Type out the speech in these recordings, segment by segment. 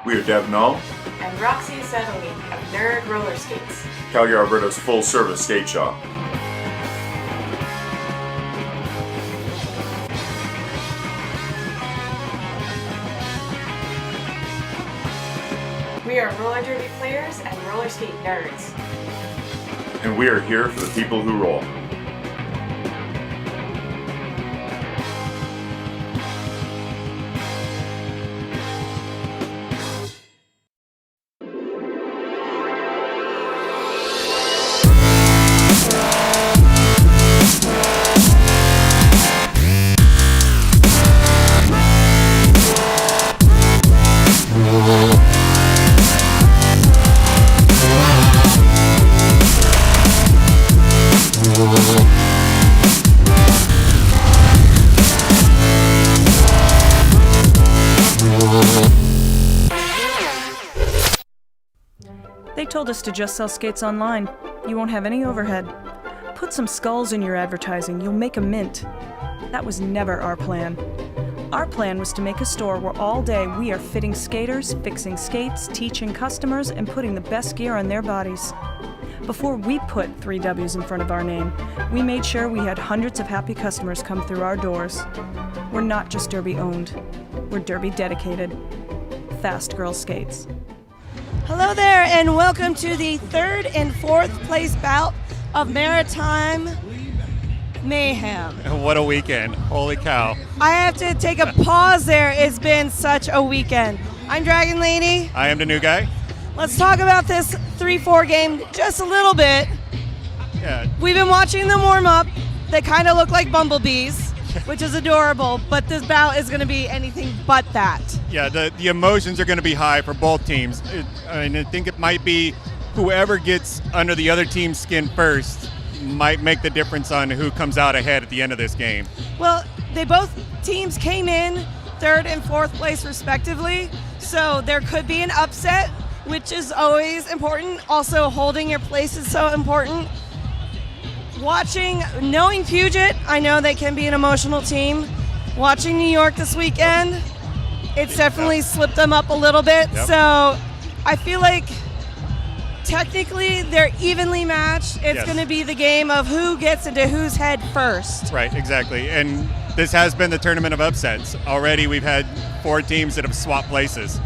We are Deb Null and Roxy Sutherland of Nerd Roller Skates, Calgary, Alberta's full-service skate shop. We are roller derby players and roller skate nerds. And we are here for the people who roll. They told us to just sell skates online. You won't have any overhead. Put some skulls in your advertising, you'll make a mint. That was never our plan. Our plan was to make a store where all day we are fitting skaters, fixing skates, teaching customers, and putting the best gear on their bodies. Before we put 3 W's in front of our name, we made sure we had hundreds of happy customers come through our doors. We're not just Derby owned, we're Derby dedicated. Fast Girl Skates. Hello there, and welcome to the 3rd and 4th place bout of Maritime Mayhem. What a weekend. Holy cow. I have to take a pause there. It's been such a weekend. I'm Dragon Lady. I am the new guy. Let's talk about this 3-4 game just a little bit. Yeah. We've been watching them warm up. They kind of look like bumblebees, which is adorable, but this bout is going to be anything but that. Yeah, the emotions are going to be high for both teams. I think it might be whoever gets under the other team's skin first might make the difference on who comes out ahead at the end of this game. Well, both teams came in 3rd and 4th place respectively, so there could be an upset, which is always important. Also, holding your place is so important. Knowing Puget, I know they can be an emotional team. Watching New York this weekend, it's definitely slipped them up a little bit. Yep. So I feel like technically they're evenly matched. It's going to be the game of who gets into whose head first. Right, exactly. And this has been the tournament of upsets. Already we've had 4 teams that have swapped places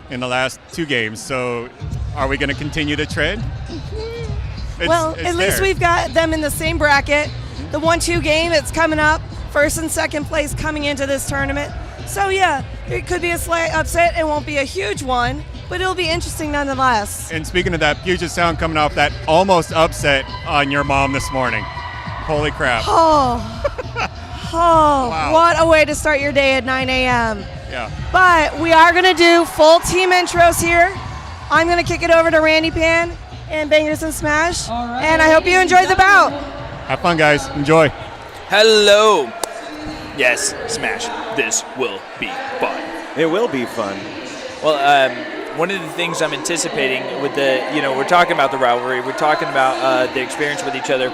in the last 2 games. So are we going to continue the trend? At least we've got them in the same bracket. The 1-2 game, it's coming up. 1st and 2nd place coming into this tournament. So yeah, it could be a slight upset. It won't be a huge one, but it'll be interesting nonetheless. And speaking of that, Puget Sound coming off that almost upset on your mom this morning. Holy crap. Wow. What a way to start your day at 9 a.m. Yeah. But we are going to do full team intros here. I'm going to kick it over to Randy Pan and Bangers and Smash. Right. And I hope you enjoy the bout. Have fun, guys. Enjoy. Hello. Yes, Smash. This will be fun. It will be fun. Well, one of the things I'm anticipating with we're talking about the rivalry, we're talking about the experience with each other,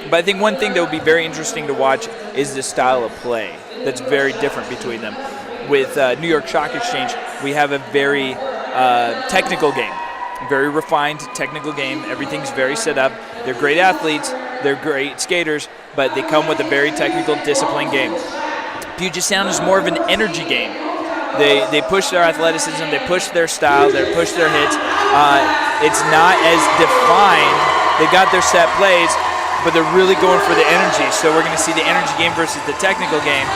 but I think one thing that would be very interesting to watch is the style of play that's very different between them. With New York Stock Exchange, we have a very technical game, very refined technical game. Everything's very set up. They're great athletes, they're great skaters, but they come with a very technical, disciplined game. Puget Sound is more of an energy game. They push their athleticism, they push their style, they push their hits. It's not as defined. They got their set plays, but they're really going for the energy. So we're going to see the energy game versus the technical game.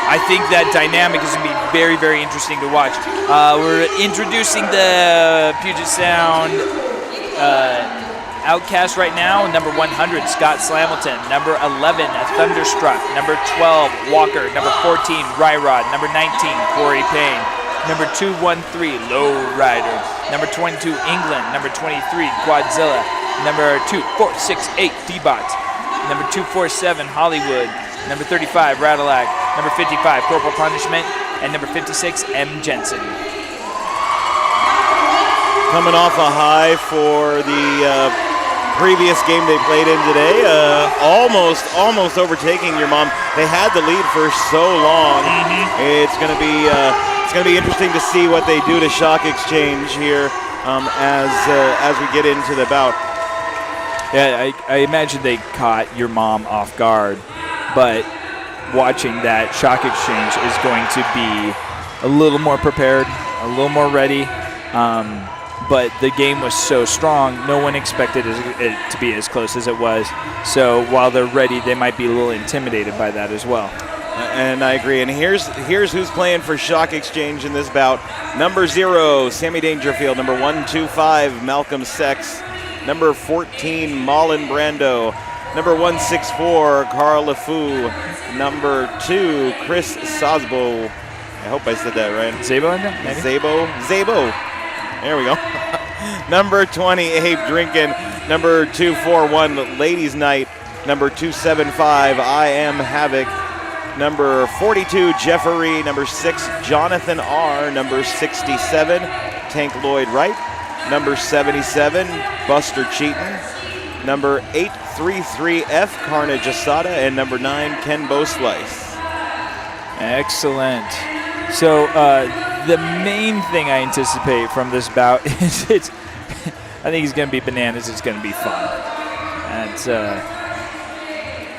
I think that dynamic is going to be very, very interesting to watch. We're introducing the Puget Sound Outcast right now. Number 100, Scott Slamilton. Number 11, Thunderstruck. Number 12, Walker. Number 14, Ryrod. Number 19, Corey Payne. Number 213, Lowrider. Number 22, England. Number 23, Quadzilla. Number 2468, D-Bot. Number 247, Hollywood. Number 35, Radillac. Number 55, Corporal Punishment. And number 56, M. Jensen. Coming off a high for the previous game they played in today, almost overtaking your mom. They had the lead for so long. It's going to be It's going to be interesting to see what they do to Shock Exchange here as we get into the bout. Yeah, I imagine they caught your mom off guard, but watching that, Shock Exchange is going to be a little more prepared, a little more ready. But the game was so strong, no one expected it to be as close as it was. So while they're ready, they might be a little intimidated by that as well. And I agree. And here's who's playing for Shock Exchange in this bout. Number 0, Sammy Dangerfield. Number 125, Malcolm Sex. Number 14, Malin Brando. Number 164, Carl LeFou. Number 2, Chris Sosbo. I hope I said that right. Zabo in there, maybe? Zabo. There we go. Number 20, Abe Drinkin. Number 241, Ladies Night. Number 275, I Am Havoc. Number 42, Jeffrey. Number 6, Jonathan R. Number 67, Tank Lloyd Wright. Number 77, Buster Cheaton. Number 833F, Carnage Asada. And number 9, Ken Slice. Excellent. So the main thing I anticipate from this bout is I think it's going to be bananas. It's going to be fun. And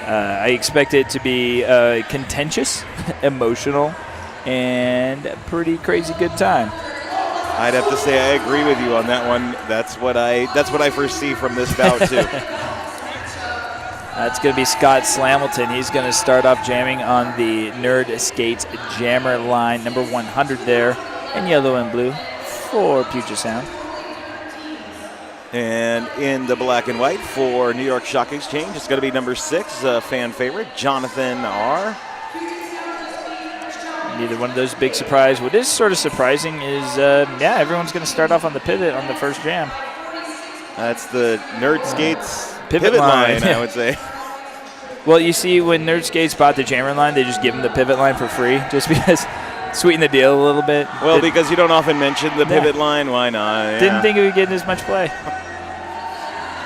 I expect it to be contentious, emotional, and a pretty crazy good time. I'd have to say I agree with you on that one. That's what I foresee from this bout too. That's going to be Scott Slamilton. He's going to start off jamming on the Nerd Skates Jammer line, number 100 there, in yellow and blue for Puget Sound. And in the black and white for New York Shock Exchange, it's going to be number 6, fan favorite, Jonathan R. Neither one of those big surprise. What is sort of surprising is, everyone's going to start off on the pivot on the first jam. That's the Nerd Skates pivot line, I would say. Well, you see, when Nerd Skates bought the jammer line, they just give them the pivot line for free, just because sweeten the deal a little bit. Well, because you don't often mention the pivot line, why not? Yeah. Didn't think it would get as much play.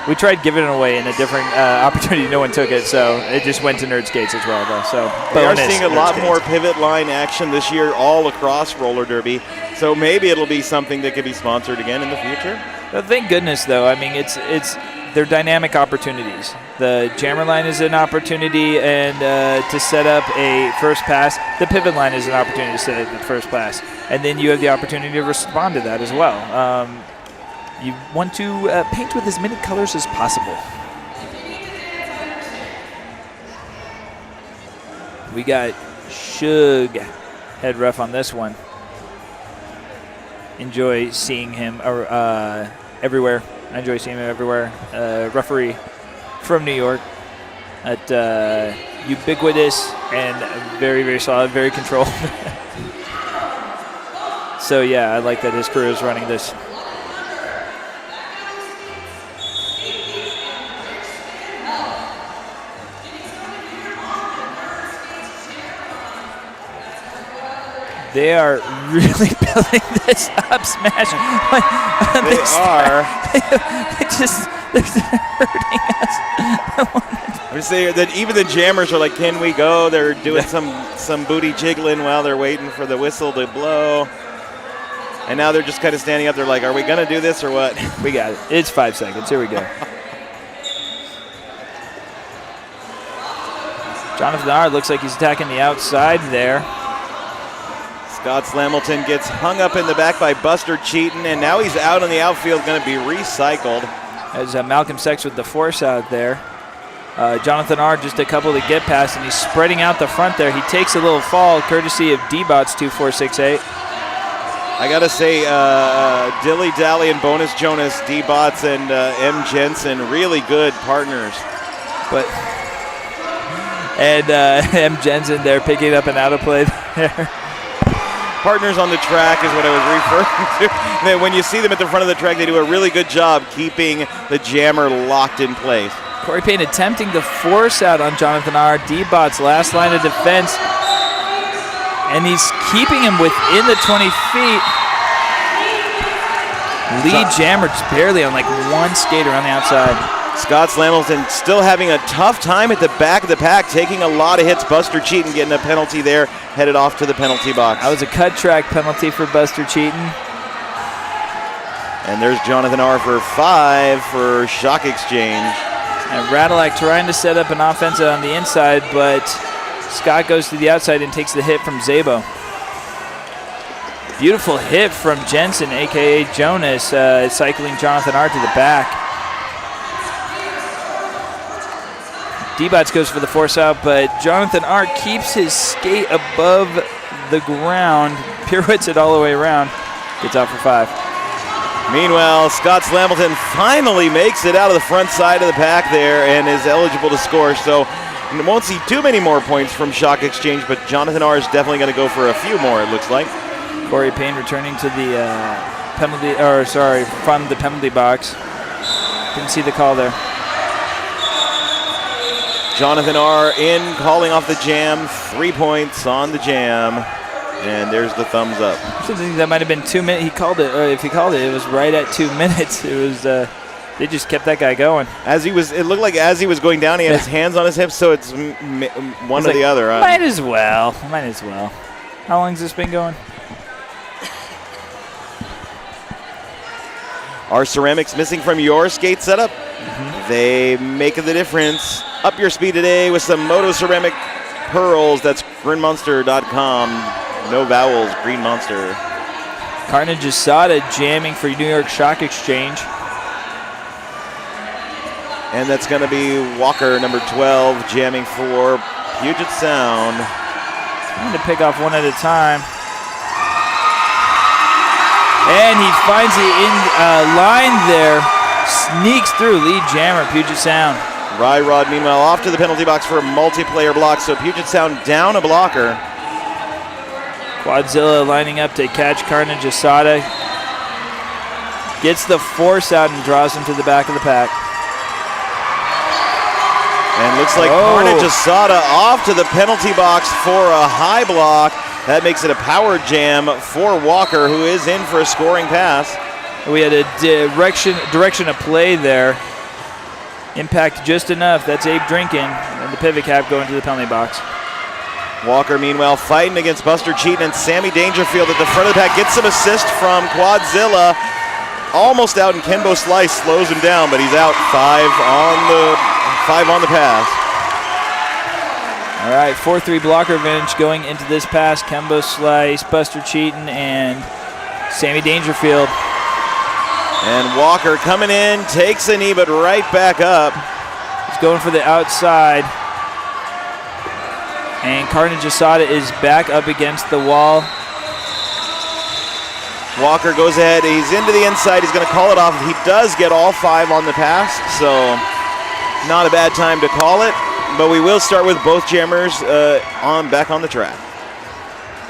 We tried giving it away in a different opportunity. No one took it, so it just went to Nerd Skates as well, though. So we are seeing a lot more pivot line action this year all across roller derby. So maybe it'll be something that could be sponsored again in the future. Well, thank goodness, though. I mean, they're dynamic opportunities. The jammer line is an opportunity, and to set up a first pass, the pivot line is an opportunity to set up the first pass, and then you have the opportunity to respond to that as well. You want to paint with as many colors as possible. We got Shug, head ref on this one. Enjoy seeing him everywhere. I enjoy seeing him everywhere. Referee from New York. Ubiquitous and very, very solid, very controlled. So, yeah, I like that his crew is running this. They are really building this up smash. They are. They're hurting us. I would say that even the jammers are like, can we go? They're doing some booty jiggling while they're waiting for the whistle to blow. And now they're just kind of standing up. They're like, are we going to do this or what? We got it. It's 5 seconds. Here we go. Jonathan R. looks like he's attacking the outside there. Scott Slamilton gets hung up in the back by Buster Cheaton, and now he's out on the outfield, going to be recycled. As Malcolm Sex with the force out there. Jonathan R. just a couple to get past, and he's spreading out the front there. He takes a little fall, courtesy of D-Bots 2468. I got to say, Dilly Dally and Bonus Jonas, D-Bots and M. Jensen, really good partners. And M. Jensen there picking up an out of play there. Partners on the track is what I was referring to. When you see them at the front of the track, they do a really good job keeping the jammer locked in place. Corey Payne attempting to force out on Jonathan R. D-Bot's last line of defense. And he's keeping him within the 20 feet. Lead jammer just barely on like one skater on the outside. Scott Slamilton still having a tough time at the back of the pack, taking a lot of hits. Buster Cheaton getting a penalty there, headed off to the penalty box. That was a cut track penalty for Buster Cheaton. And there's Jonathan R. for 5 for Shock Exchange. And Radilak trying to set up an offense on the inside, but Scott goes to the outside and takes the hit from Zabo. Beautiful hit from Jensen, a.k.a. Jonas, cycling Jonathan R. to the back. D-Bots goes for the force out, but Jonathan R. keeps his skate above the ground, pirouettes it all the way around, gets out for 5. Meanwhile, Scott Slamilton finally makes it out of the front side of the pack there and is eligible to score, so won't see too many more points from Shock Exchange, but Jonathan R. is definitely going to go for a few more, it looks like. Corey Payne returning to the from the penalty box. Didn't see the call there. Jonathan R. in, calling off the jam, 3 points on the jam, and there's the thumbs up. I think that might have been 2 minutes. He called it, or if he called it, it was right at 2 minutes. It was, they just kept that guy going. It looked like as he was going down, he had his hands on his hips, so it's one or the other. Might as well. How long has this been going? Are ceramics missing from your skate setup? They make the difference. Up your speed today with some Moto Ceramic Pearls. That's greenmonster.com. No vowels, Green Monster. Carnage Asada jamming for New York Shock Exchange. And that's going to be Walker, number 12, jamming for Puget Sound. Trying to pick off one at a time. And he finds the line there. Sneaks through, lead jammer, Puget Sound. Rod, meanwhile, off to the penalty box for a multiplayer block, so Puget Sound down a blocker. Quadzilla lining up to catch Carnage Asada. Gets the force out and draws him to the back of the pack. And looks like Carnage Asada off to the penalty box for a high block. That makes it a power jam for Walker, who is in for a scoring pass. We had a direction of play there. Impact just enough. That's Abe Drinkin, and the pivot cap going to the penalty box. Walker, meanwhile, fighting against Buster Cheaton, and Sammy Dangerfield at the front of the pack gets some assist from Quadzilla. Almost out, and Kenbo Slice slows him down, but he's out. 5 on the pass. All right, 4-3 blocker advantage going into this pass. Kenbo Slice, Buster Cheaton, and Sammy Dangerfield. And Walker coming in, takes a knee, but right back up. He's going for the outside. And Carnage Asada is back up against the wall. Walker goes ahead, he's into the inside, he's going to call it off. He does get all 5 on the pass, so not a bad time to call it. But we will start with both jammers back on the track.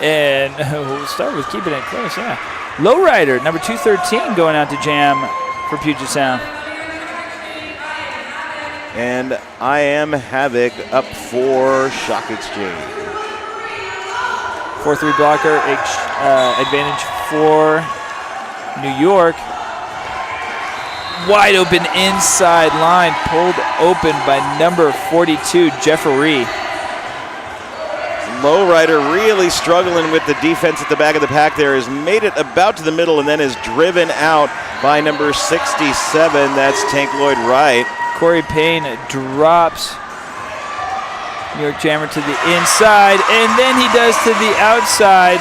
And we'll start with keeping it close, yeah. Lowrider, number 213, going out to jam for Puget Sound. And I Am Havoc up for Shock Exchange. 4-3 blocker advantage for New York. Wide open inside line, pulled open by number 42, Jeffrey. Lowrider really struggling with the defense at the back of the pack there. Has made it about to the middle and then is driven out by number 67. That's Tank Lloyd Wright. Corey Payne drops New York Jammer to the inside, and then he does to the outside,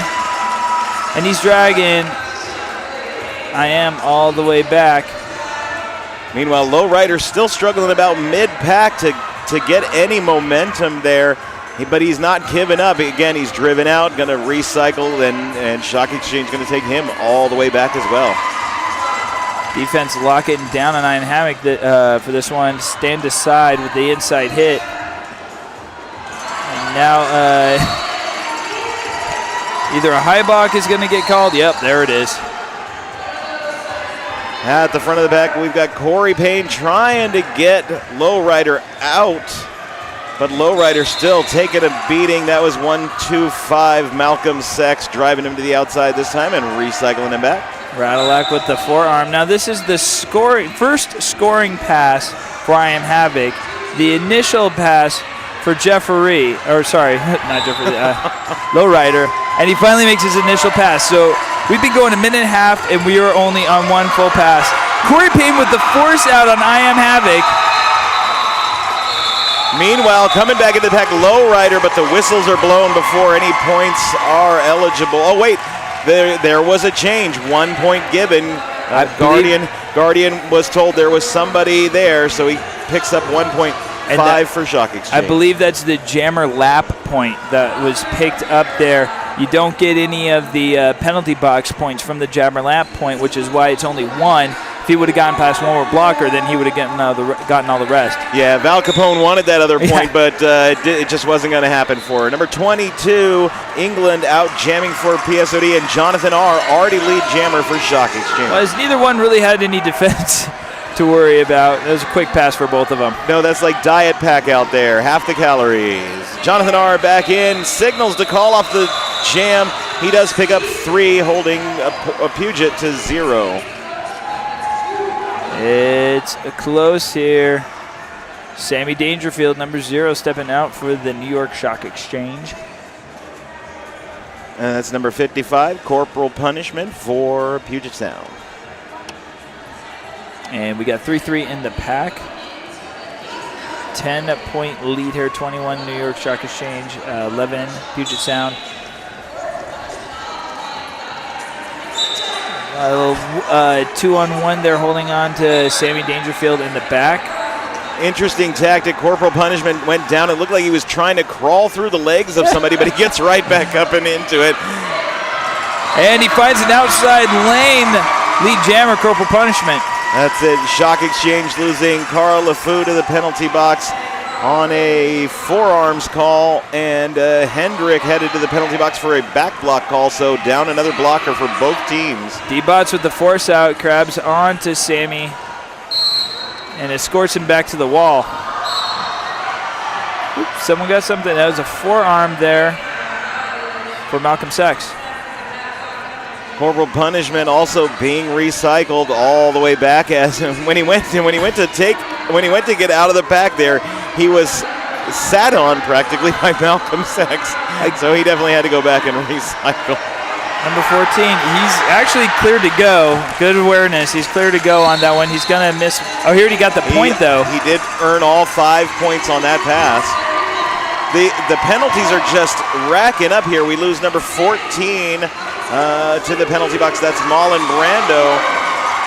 and he's dragging I Am all the way back. Meanwhile, Lowrider still struggling about mid-pack to get any momentum there. But he's not giving up. Again, he's driven out, going to recycle, and Shock Exchange going to take him all the way back as well. Defense locking down on Iron Hammock for this one. Stand aside with the inside hit. And now either a high block is going to get called. Yep, there it is. At the front of the back, we've got Corey Payne trying to get Lowrider out. But Lowrider still taking a beating. That was 1-2-5. Malcolm Sex driving him to the outside this time and recycling him back. Radilak with the forearm. Now this is the first scoring pass for I Am Havoc. The initial pass for Jeffrey, or sorry, not Jeffrey, Lowrider, and he finally makes his initial pass. So we've been going a minute and a half, and we are only on one full pass. Corey Payne with the force out on I Am Havoc. Meanwhile, coming back in the pack, Lowrider, but the whistles are blown before any points are eligible. Oh, wait, there was a change. 1 point given. Guardian was told there was somebody there, so he picks up 1.5 for Shock Exchange. I believe that's the jammer lap point that was picked up there. You don't get any of the penalty box points from the jammer lap point, which is why it's only 1. If he would have gotten past one more blocker, then he would have gotten all the rest. Yeah, Val Capone wanted that other point, but it just wasn't going to happen for her. Number 22, England out jamming for PSOD, and Jonathan R. already lead jammer for Shock Exchange. Well, as neither one really had any defense to worry about. It was a quick pass for both of them. No, that's like Diet Pack out there, half the calories. Jonathan R. back in, signals to call off the jam. He does pick up 3, holding a Puget to 0. It's close here. Sammy Dangerfield, number 0, stepping out for the New York Shock Exchange. And that's number 55, Corporal Punishment for Puget Sound. And we got 3-3 in the pack. 10-point lead here, 21 New York Shock Exchange, 11 Puget Sound. A little 2-on-1 there, holding on to Sammy Dangerfield in the back. Interesting tactic. Corporal Punishment went down. It looked like he was trying to crawl through the legs of somebody, but he gets right back up and into it. And he finds an outside lane. Lead jammer, Corporal Punishment. That's it. Shock Exchange losing Carl LeFou to the penalty box on a forearms call, and Hendrick headed to the penalty box for a back block call, so down another blocker for both teams. D-Bots with the force out, grabs onto Sammy, and escorts him back to the wall. Oops, someone got something. That was a forearm there for Malcolm Sachs. Corporal Punishment also being recycled all the way back, as when he went to get out of the pack there, he was sat on practically by Malcolm Sachs. So he definitely had to go back and recycle. Number 14, he's actually cleared to go. Good awareness. He's clear to go on that one. He's going to miss. Oh, here he got the point, though. He did earn all 5 points on that pass. The penalties are just racking up here. We lose number 14 to the penalty box. That's Marlon Brando.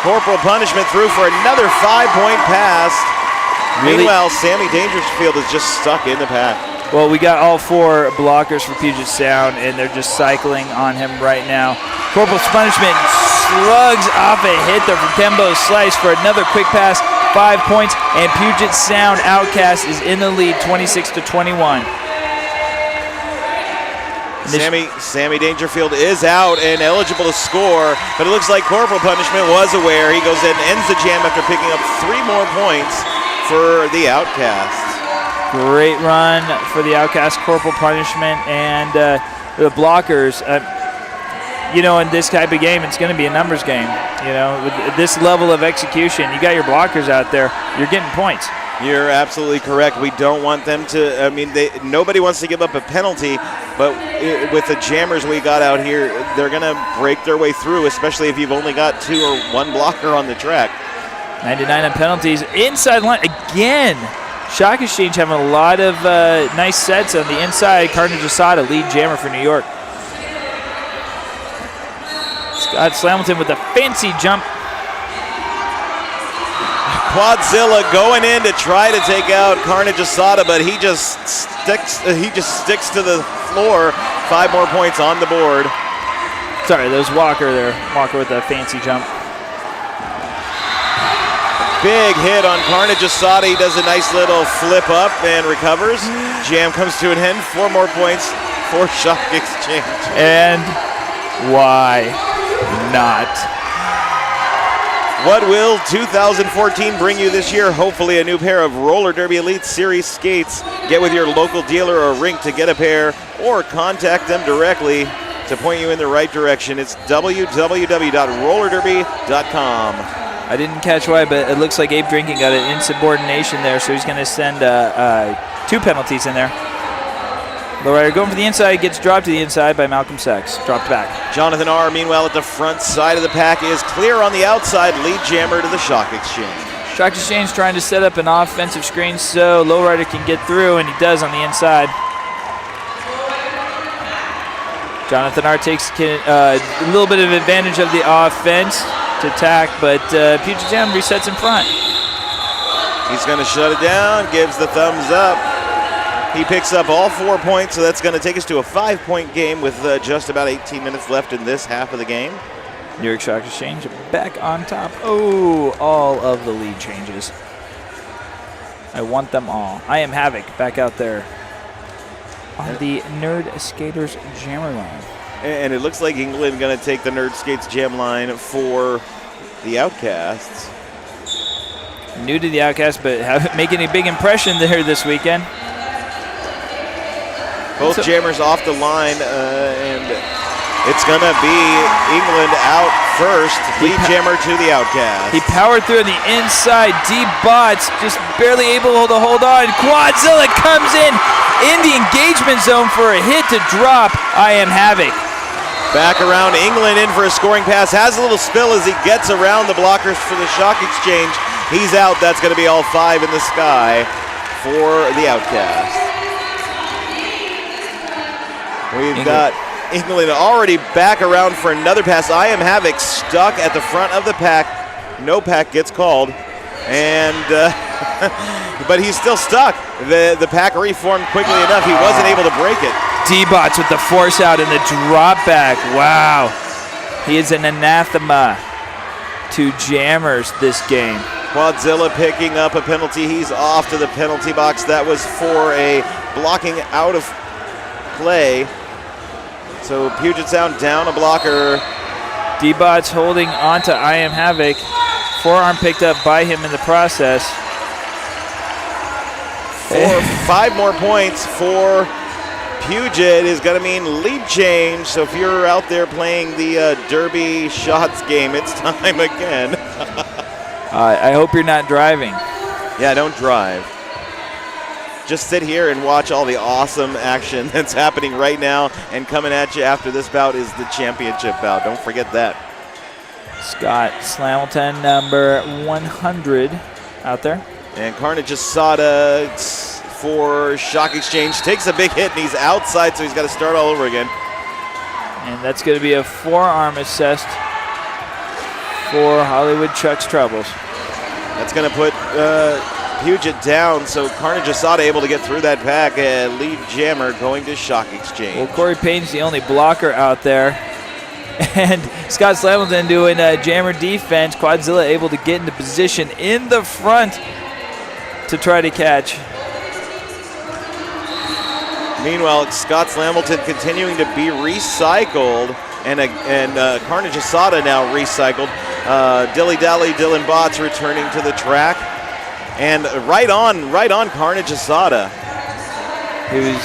Corporal Punishment through for another 5-point pass. Really? Meanwhile, Sammy Dangerfield is just stuck in the pack. Well, we got all 4 blockers for Puget Sound, and they're just cycling on him right now. Corporal Punishment slugs off a hit there from Kembo's slice for another quick pass, 5 points, and Puget Sound Outcast is in the lead, 26-21. Sammy Dangerfield is out and eligible to score, but it looks like Corporal Punishment was aware. He goes in and ends the jam after picking up 3 more points for the Outcasts. Great run for the Outcast, Corporal Punishment, and the blockers. In this type of game, it's going to be a numbers game. With this level of execution, you got your blockers out there, you're getting points. You're absolutely correct. We don't want them to, nobody wants to give up a penalty, but with the jammers we got out here, they're going to break their way through, especially if you've only got 2 or 1 blocker on the track. 99 on penalties. Inside line again. Shock Exchange having a lot of nice sets on the inside. Carnage Asada, lead jammer for New York. Scott Slamilton with a fancy jump. Quadzilla going in to try to take out Carnage Asada, but he just sticks to the floor. 5 more points on the board. Sorry, there's Walker there. Walker with a fancy jump. Big hit on Carnage Asada. He does a nice little flip up and recovers. Jam comes to an end. 4 more points for Shock Exchange. And why not? What will 2014 bring you this year? Hopefully a new pair of Roller Derby Elite Series skates. Get with your local dealer or rink to get a pair, or contact them directly to point you in the right direction. It's www.rollerderby.com. I didn't catch why, but it looks like Abe Drinking got an insubordination there, so he's going to send 2 penalties in there. Lowrider going for the inside, gets dropped to the inside by Malcolm Sachs. Dropped back. Jonathan R., meanwhile, at the front side of the pack is clear on the outside. Lead jammer to the Shock Exchange. Shock Exchange trying to set up an offensive screen so Lowrider can get through, and he does on the inside. Jonathan R. takes a little bit of advantage of the offense to attack, but Puget Sound resets in front. He's going to shut it down, gives the thumbs up. He picks up all 4 points, so that's going to take us to a 5-point game with just about 18 minutes left in this half of the game. New York Shock Exchange back on top. Oh, all of the lead changes. I want them all. I Am Havoc back out there on the Nerd Skaters jammer line. And it looks like England going to take the Nerd Skates jam line for the Outcasts. New to the Outcast, but making a big impression there this weekend. Both jammers off the line, and it's going to be England out first. Lead jammer to the Outcast. He powered through on the inside. D-Bots just barely able to hold on. Quadzilla comes in the engagement zone for a hit to drop I Am Havoc. Back around England in for a scoring pass. Has a little spill as he gets around the blockers for the Shock Exchange. He's out. That's going to be all 5 in the sky for the Outcast. We've got England already back around for another pass. I Am Havoc stuck at the front of the pack. No pack gets called. And but he's still stuck. The pack reformed quickly enough. He wasn't able to break it. D-Bots with the force out and the drop back. Wow. He is an anathema to jammers this game. Quadzilla picking up a penalty. He's off to the penalty box. That was for a blocking out of play. So Puget Sound down a blocker. D-Bots holding on to I Am Havoc. Forearm picked up by him in the process. 5 more points for Puget is going to mean lead change. So if you're out there playing the Derby shots game, it's time again. I hope you're not driving. Yeah, don't drive. Just sit here and watch all the awesome action that's happening right now. And coming at you after this bout is the championship bout. Don't forget that. Scott Slamilton, number 100, out there. And Carnage Asada for Shock Exchange takes a big hit, and he's outside, so he's got to start all over again. And that's going to be a forearm assist for Hollywood Chuck's Troubles. That's going to put Puget down, so Carnage Asada able to get through that pack. Lead jammer going to Shock Exchange. Well, Corey Payne's the only blocker out there. And Scott Slamilton doing jammer defense. Quadzilla able to get into position in the front to try to catch. Meanwhile, Scott Slamilton continuing to be recycled, and Carnage Asada now recycled. Dilly Dally Dylan Bots returning to the track. And right on Carnage Asada. It was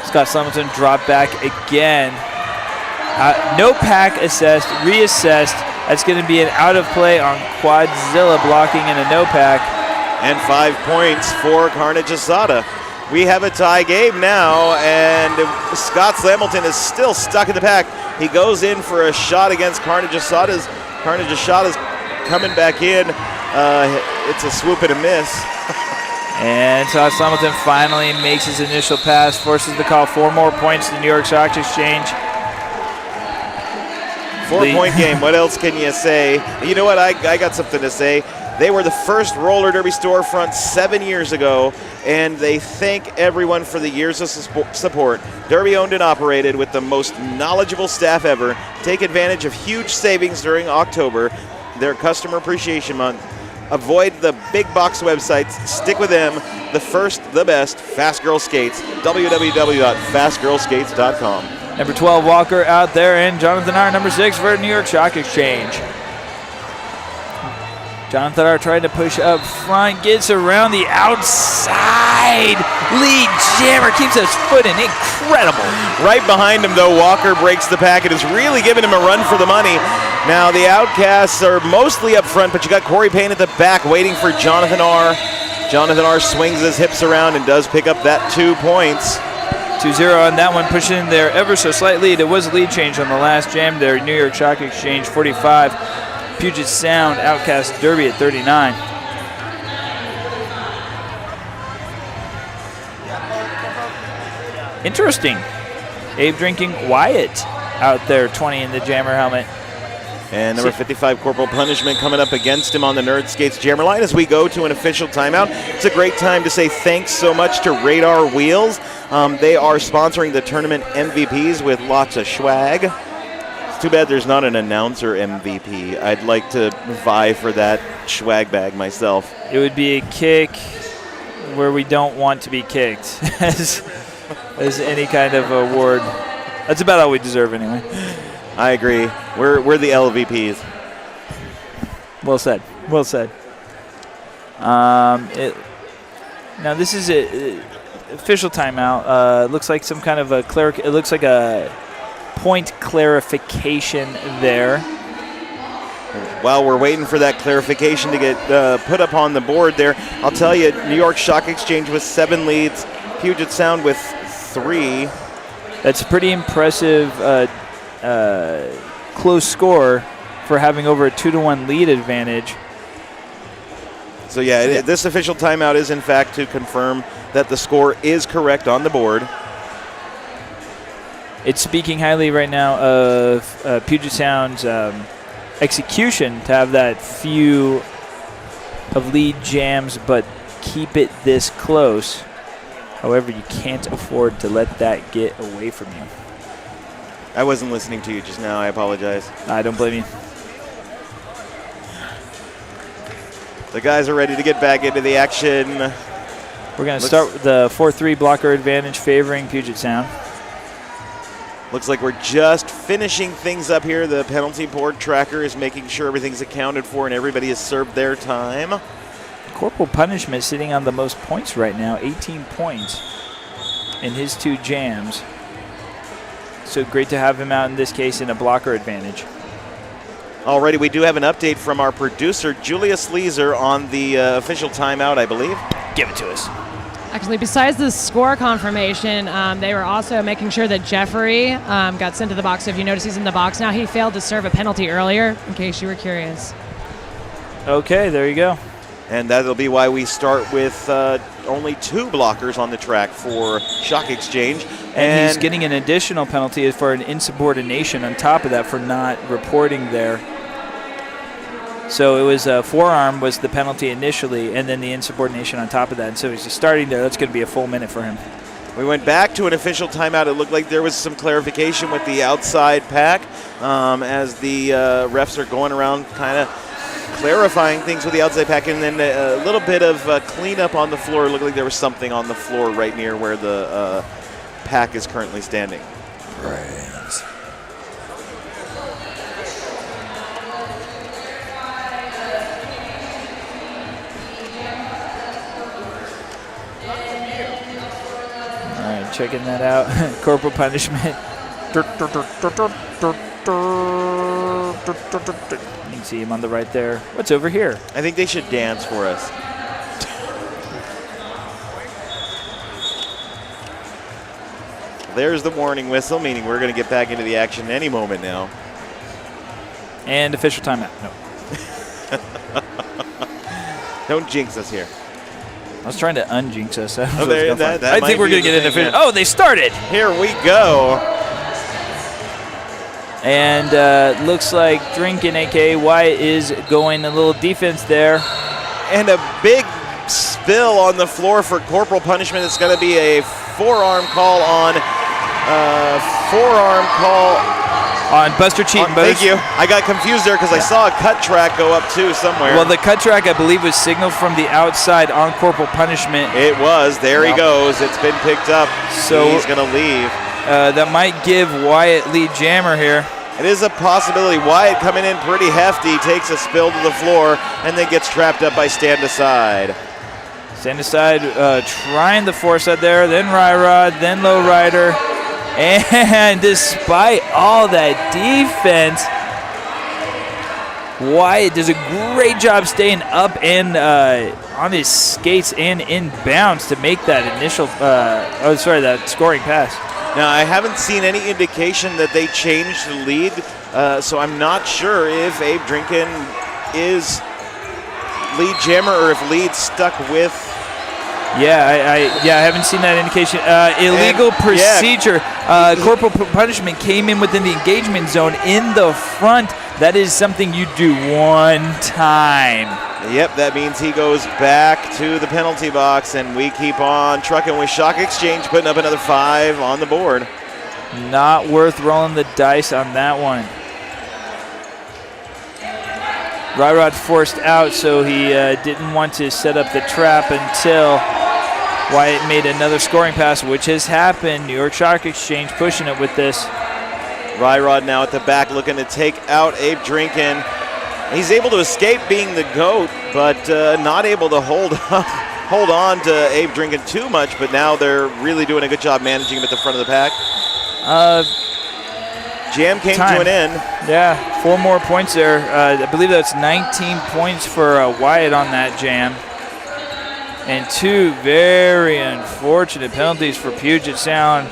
Scott Slamilton dropped back again. No pack assessed, reassessed. That's going to be an out of play on Quadzilla blocking in a no pack. And 5 points for Carnage Asada. We have a tie game now, and Scott Slamilton is still stuck in the pack. He goes in for a shot against Carnage Asada's. Carnage Asada's coming back in. It's a swoop and a miss. And Scott Slamilton finally makes his initial pass, forces the call. 4 more points to the New York Stock Exchange. 4-point game. What else can you say? You know what? I got something to say. They were the first roller derby storefront 7 years ago, and they thank everyone for the years of support. Derby owned and operated with the most knowledgeable staff ever. Take advantage of huge savings during October, their customer appreciation month. Avoid the big box websites. Stick with them. The first, the best. Fast Girl Skates. www.fastgirlskates.com. Number 12, Walker out there, and Jonathan R., number 6 for New York Stock Exchange. Jonathan R. trying to push up front, gets around the outside. Lead Jammer keeps his foot in. Incredible. Right behind him, though, Walker breaks the pack and is really giving him a run for the money. Now, the Outcasts are mostly up front, but you got Corey Payne at the back waiting for Jonathan R. Jonathan R. swings his hips around and does pick up that 2 points. 2-0 on that one, pushing there ever so slightly. There was a lead change on the last jam there. New York Stock Exchange 45. Puget Sound Outcast Derby at 39. Interesting. Abe drinking Wyatt out there, 20 in the Jammer helmet. And number 55, Corporal Punishment, coming up against him on the Nerd Skates Jammer line as we go to an official timeout. It's a great time to say thanks so much to Radar Wheels. They are sponsoring the tournament MVPs with lots of swag. It's too bad there's not an announcer MVP. I'd like to vie for that swag bag myself. It would be a kick where we don't want to be kicked as any kind of award. That's about all we deserve anyway. I agree. We're the LVPs. Well said. Well said. Now this is a official timeout. Looks like some kind of a it looks like a point clarification there. While we're waiting for that clarification to get put up on the board there, I'll tell you, New York Stock Exchange with 7 leads, Puget Sound with 3. That's a pretty impressive close score for having over a 2-1 lead advantage. So yeah, this official timeout is in fact to confirm that the score is correct on the board. It's speaking highly right now of Puget Sound's execution to have that few of lead jams but keep it this close. However, you can't afford to let that get away from you. I wasn't listening to you just now. I apologize. I don't blame you. The guys are ready to get back into the action. We're going to start with the 4-3 blocker advantage favoring Puget Sound. Looks like we're just finishing things up here. The penalty board tracker is making sure everything's accounted for and everybody has served their time. Corporal Punishment sitting on the most points right now, 18 points in his 2 jams. So great to have him out in this case in a blocker advantage. Alrighty, we do have an update from our producer, Julius Leeser, on the official timeout, I believe. Give it to us. Actually, besides the score confirmation, they were also making sure that Jeffrey got sent to the box. So if you notice, he's in the box now. He failed to serve a penalty earlier, in case you were curious. Okay, there you go. And that'll be why we start with only 2 blockers on the track for Stock Exchange. And he's getting an additional penalty for an insubordination on top of that for not reporting there. So it was a forearm was the penalty initially, and then the insubordination on top of that. And so he's just starting there. That's going to be a full minute for him. We went back to an official timeout. It looked like there was some clarification with the outside pack as the refs are going around kind of clarifying things with the outside pack, and then a little bit of cleanup on the floor. It looked like there was something on the floor right near where the pack is currently standing. Right. All right, checking that out. Corporal Punishment. You can see him on the right there. What's over here? I think they should dance for us. There's the warning whistle, meaning we're going to get back into the action any moment now. And official timeout. No. Don't jinx us here. I was trying to unjinx us. I think we're going to get an official. Oh, they started. Here we go. And looks like Drinkin, a.k.a. Wyatt, is going a little defense there. And a big spill on the floor for Corporal Punishment. It's going to be a forearm call on Buster Cheaton. Thank you. I got confused there because I saw a cut track go up too somewhere. Well, the cut track, I believe, was signaled from the outside on Corporal Punishment. It was. There he goes. It's been picked up. So he's going to leave. That might give Wyatt lead jammer here. It is a possibility. Wyatt coming in pretty hefty, takes a spill to the floor, and then gets trapped up by Stand Aside. Stand Aside trying the force out there, then Ryrod, then Lowrider. And despite all that defense, Wyatt does a great job staying up and on his skates and in bounds to make that initial, that scoring pass. Now, I haven't seen any indication that they changed the lead, so I'm not sure if Abe Drinkin is lead jammer or if lead's stuck with. Yeah, I haven't seen that indication. Illegal procedure. Corporal punishment came in within the engagement zone in the front. That is something you do one time. Yep, that means he goes back to the penalty box, and we keep on trucking with Shock Exchange, putting up another 5 on the board. Not worth rolling the dice on that one. Ryrod forced out, so he didn't want to set up the trap until Wyatt made another scoring pass, which has happened. New York Shock Exchange pushing it with this. Ryrod now at the back looking to take out Abe Drinkin. He's able to escape being the GOAT, but not able to hold on to Abe Drinkin too much, but now they're really doing a good job managing him at the front of the pack. Jam came to an end. Yeah, 4 more points there. I believe that's 19 points for Wyatt on that jam. And 2 very unfortunate penalties for Puget Sound,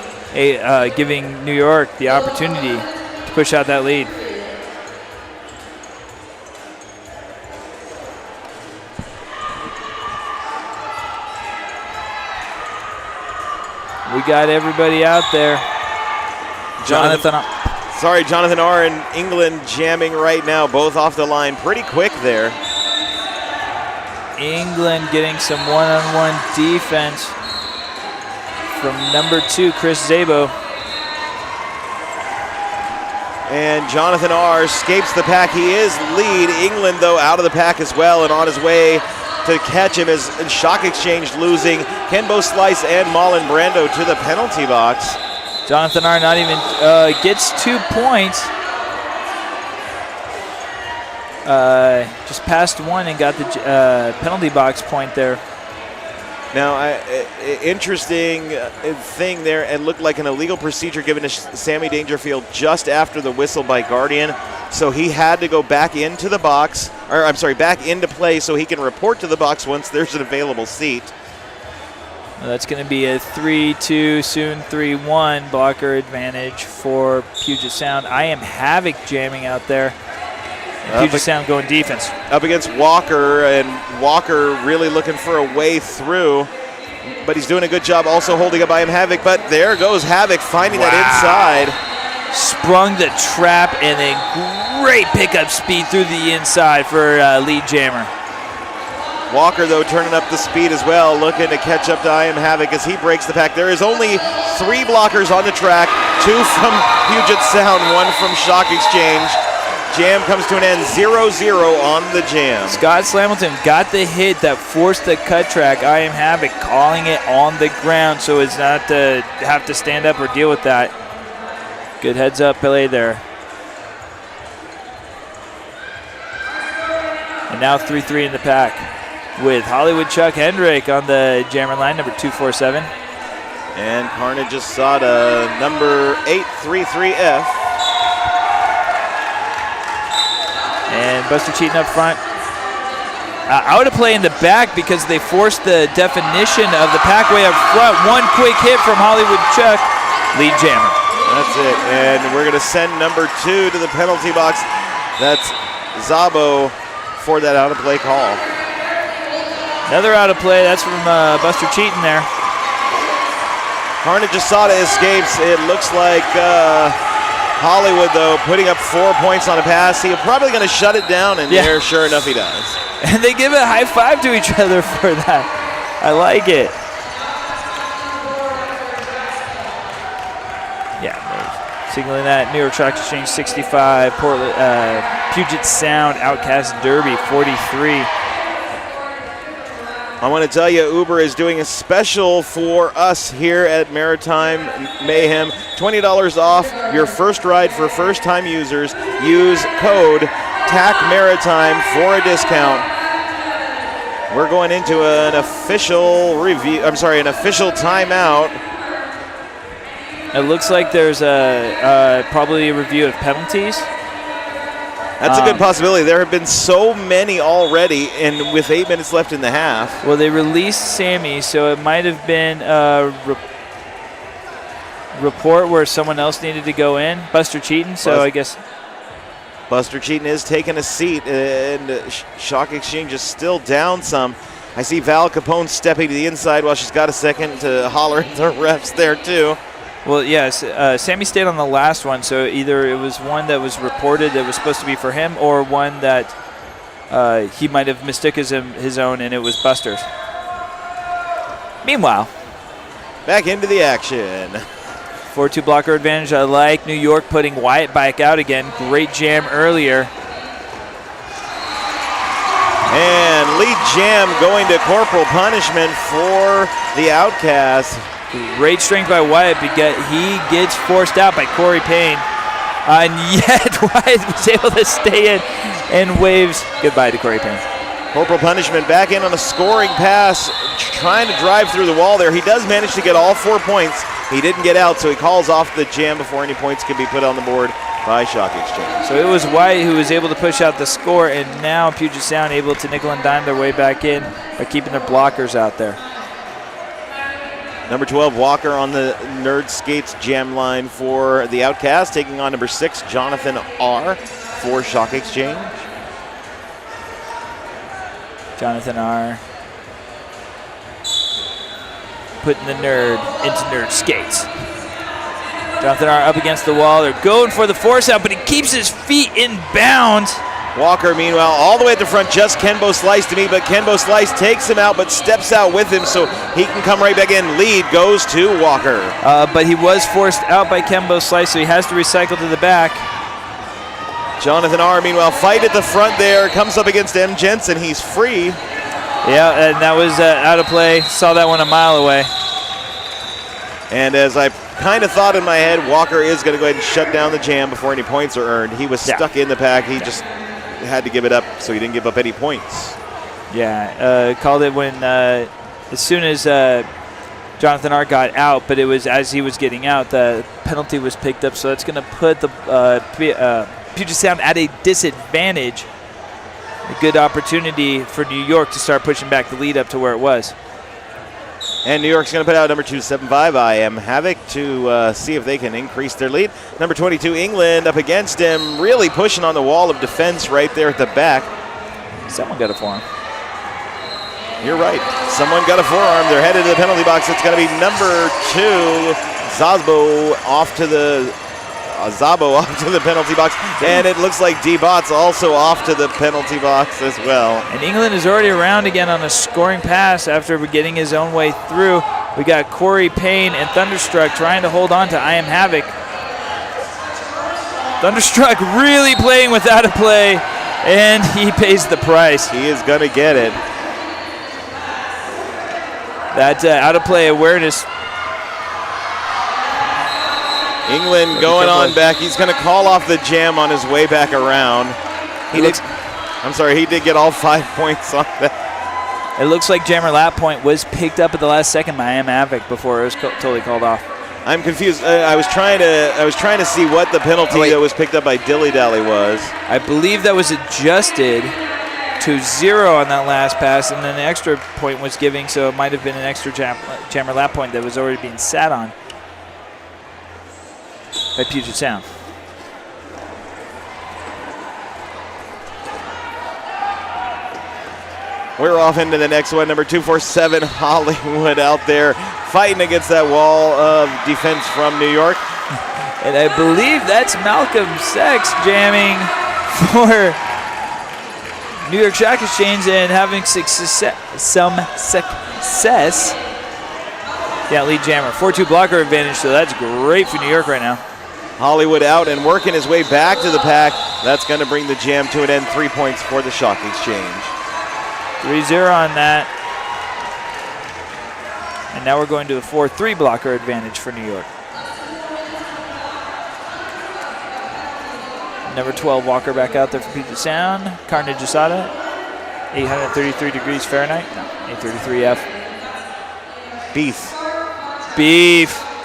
giving New York the opportunity to push out that lead. We got everybody out there. Jonathan R. and England jamming right now, both off the line pretty quick there. England getting some one-on-one defense from number 2, Chris Zabo. And Jonathan R. escapes the pack. He is lead. England, though, out of the pack as well and on his way to catch him as Shock Exchange losing Kenbo Slice and Malin Brando to the penalty box. Jonathan R. not even gets 2 points. Just passed 1 and got the penalty box point there. Now, interesting thing there. It looked like an illegal procedure given to Sammy Dangerfield just after the whistle by Guardian. So he had to go back into the box, or I'm sorry, back into play so he can report to the box once there's an available seat. Well, that's going to be a 3-2, soon 3-1 blocker advantage for Puget Sound. I Am Havoc jamming out there. Puget Sound going defense. Up against Walker, and Walker really looking for a way through, but he's doing a good job also holding up I Am Havoc, but there goes Havoc finding that inside. Sprung the trap and a great pickup speed through the inside for lead jammer. Walker, though, turning up the speed as well, looking to catch up to I Am Havoc as he breaks the pack. There is only 3 blockers on the track, 2 from Puget Sound, 1 from Shock Exchange. Jam comes to an end, 0-0 on the jam. Scott Slamilton got the hit that forced the cut track. I Am Havoc calling it on the ground so as not to have to stand up or deal with that. Good heads up play there. And now 3-3 in the pack with Hollywood Chuck Hendrick on the jammer line, number 247. And Carnage Asada, number 833F. And Buster Cheaton up front. Out of play in the back because they forced the definition of the pack way up front. 1 quick hit from Hollywood Chuck, lead jammer. That's it, and we're going to send number 2 to the penalty box. That's Zabo for that out of play call. Another out of play, that's from Buster Cheaton there. Carnage Asada escapes. It looks like Hollywood, though, putting up 4 points on a pass. He's probably going to shut it down, and there, sure enough, he does. And they give a high five to each other for that. I like it. Yeah, signaling that. New York Shock Exchange 65, Puget Sound Outcast Derby 43. I want to tell you, Uber is doing a special for us here at Maritime Mayhem. $20 off your first ride for first-time users. Use code TACMaritime for a discount. We're going into an official an official timeout. It looks like there's probably a review of penalties. That's a good possibility. There have been so many already, and with 8 minutes left in the half. Well, they released Sammy, so it might have been a report where someone else needed to go in. Buster Cheaton, so I guess. Buster Cheaton is taking a seat, and Shock Exchange is still down some. I see Val Capone stepping to the inside while she's got a second to holler at the refs there, too. Well, yes, Sammy stayed on the last one, so either it was one that was reported that was supposed to be for him, or one that he might have mistook as his own, and it was Buster's. Meanwhile, back into the action. 4-2 blocker advantage. I like New York putting Wyatt back out again. Great jam earlier. And lead jam going to corporal punishment for the Outcast. Great strength by Wyatt, but he gets forced out by Corey Payne. And yet Wyatt was able to stay in and waves goodbye to Corey Payne. Corporal punishment back in on a scoring pass, trying to drive through the wall there. He does manage to get all 4 points. He didn't get out, so he calls off the jam before any points can be put on the board by Shock Exchange. So it was Wyatt who was able to push out the score, and now Puget Sound able to nickel and dime their way back in by keeping their blockers out there. Number 12, Walker on the Nerd Skates jam line for the Outcast, taking on number 6, Jonathan R. for Shock Exchange. Jonathan R. putting the nerd into Nerd Skates. Jonathan R. up against the wall. They're going for the force out, but he keeps his feet in bounds. Walker, meanwhile, all the way at the front, just Kenbo Slice to me, but Kenbo Slice takes him out, but steps out with him so he can come right back in. Lead goes to Walker. But he was forced out by Kenbo Slice, so he has to recycle to the back. Jonathan R., meanwhile, fight at the front there, comes up against M. Jensen. He's free. Yeah, and that was out of play. Saw that one a mile away. And as I kind of thought in my head, Walker is going to go ahead and shut down the jam before any points are earned. He was stuck in the pack. He just had to give it up, so he didn't give up any points. Yeah, called it when as soon as Jonathan R. got out, but it was as he was getting out, the penalty was picked up, so that's going to put the Puget Sound at a disadvantage. A good opportunity for New York to start pushing back the lead up to where it was. And New York's going to put out number 275, I Am Havoc, to see if they can increase their lead. Number 22, England, up against him, really pushing on the wall of defense right there at the back. Someone got a forearm. You're right. Someone got a forearm. They're headed to the penalty box. It's going to be number 2, Zabo off to the penalty box. And it looks like D-Bot's also off to the penalty box as well. And England is already around again on a scoring pass after getting his own way through. We got Corey Payne and Thunderstruck trying to hold on to I Am Havoc. Thunderstruck really playing without a play, and he pays the price. He is going to get it. That out-of-play awareness. England going on back. He's going to call off the jam on his way back around. He did get all 5 points on that. It looks like jammer lap point was picked up at the last second by I Am Havoc before it was totally called off. I'm confused. I was trying to see what the penalty that was picked up by Dilly Dally was. I believe that was adjusted to 0 on that last pass, and then an extra point was giving, so it might have been an extra jammer lap point that was already being sat on by Puget Sound. We're off into the next one. Number 247, Hollywood out there fighting against that wall of defense from New York. And I believe that's Malcolm Sex jamming for New York Shock Exchange and having some success. Yeah, lead jammer. 4-2 blocker advantage, so that's great for New York right now. Hollywood out and working his way back to the pack. That's going to bring the jam to an end. 3 points for the Shock Exchange. 3-0 on that. And now we're going to a 4-3 blocker advantage for New York. Number 12 Walker back out there for Puget Sound. Carnage Asada, 833 degrees Fahrenheit. No, 833 F. Beef.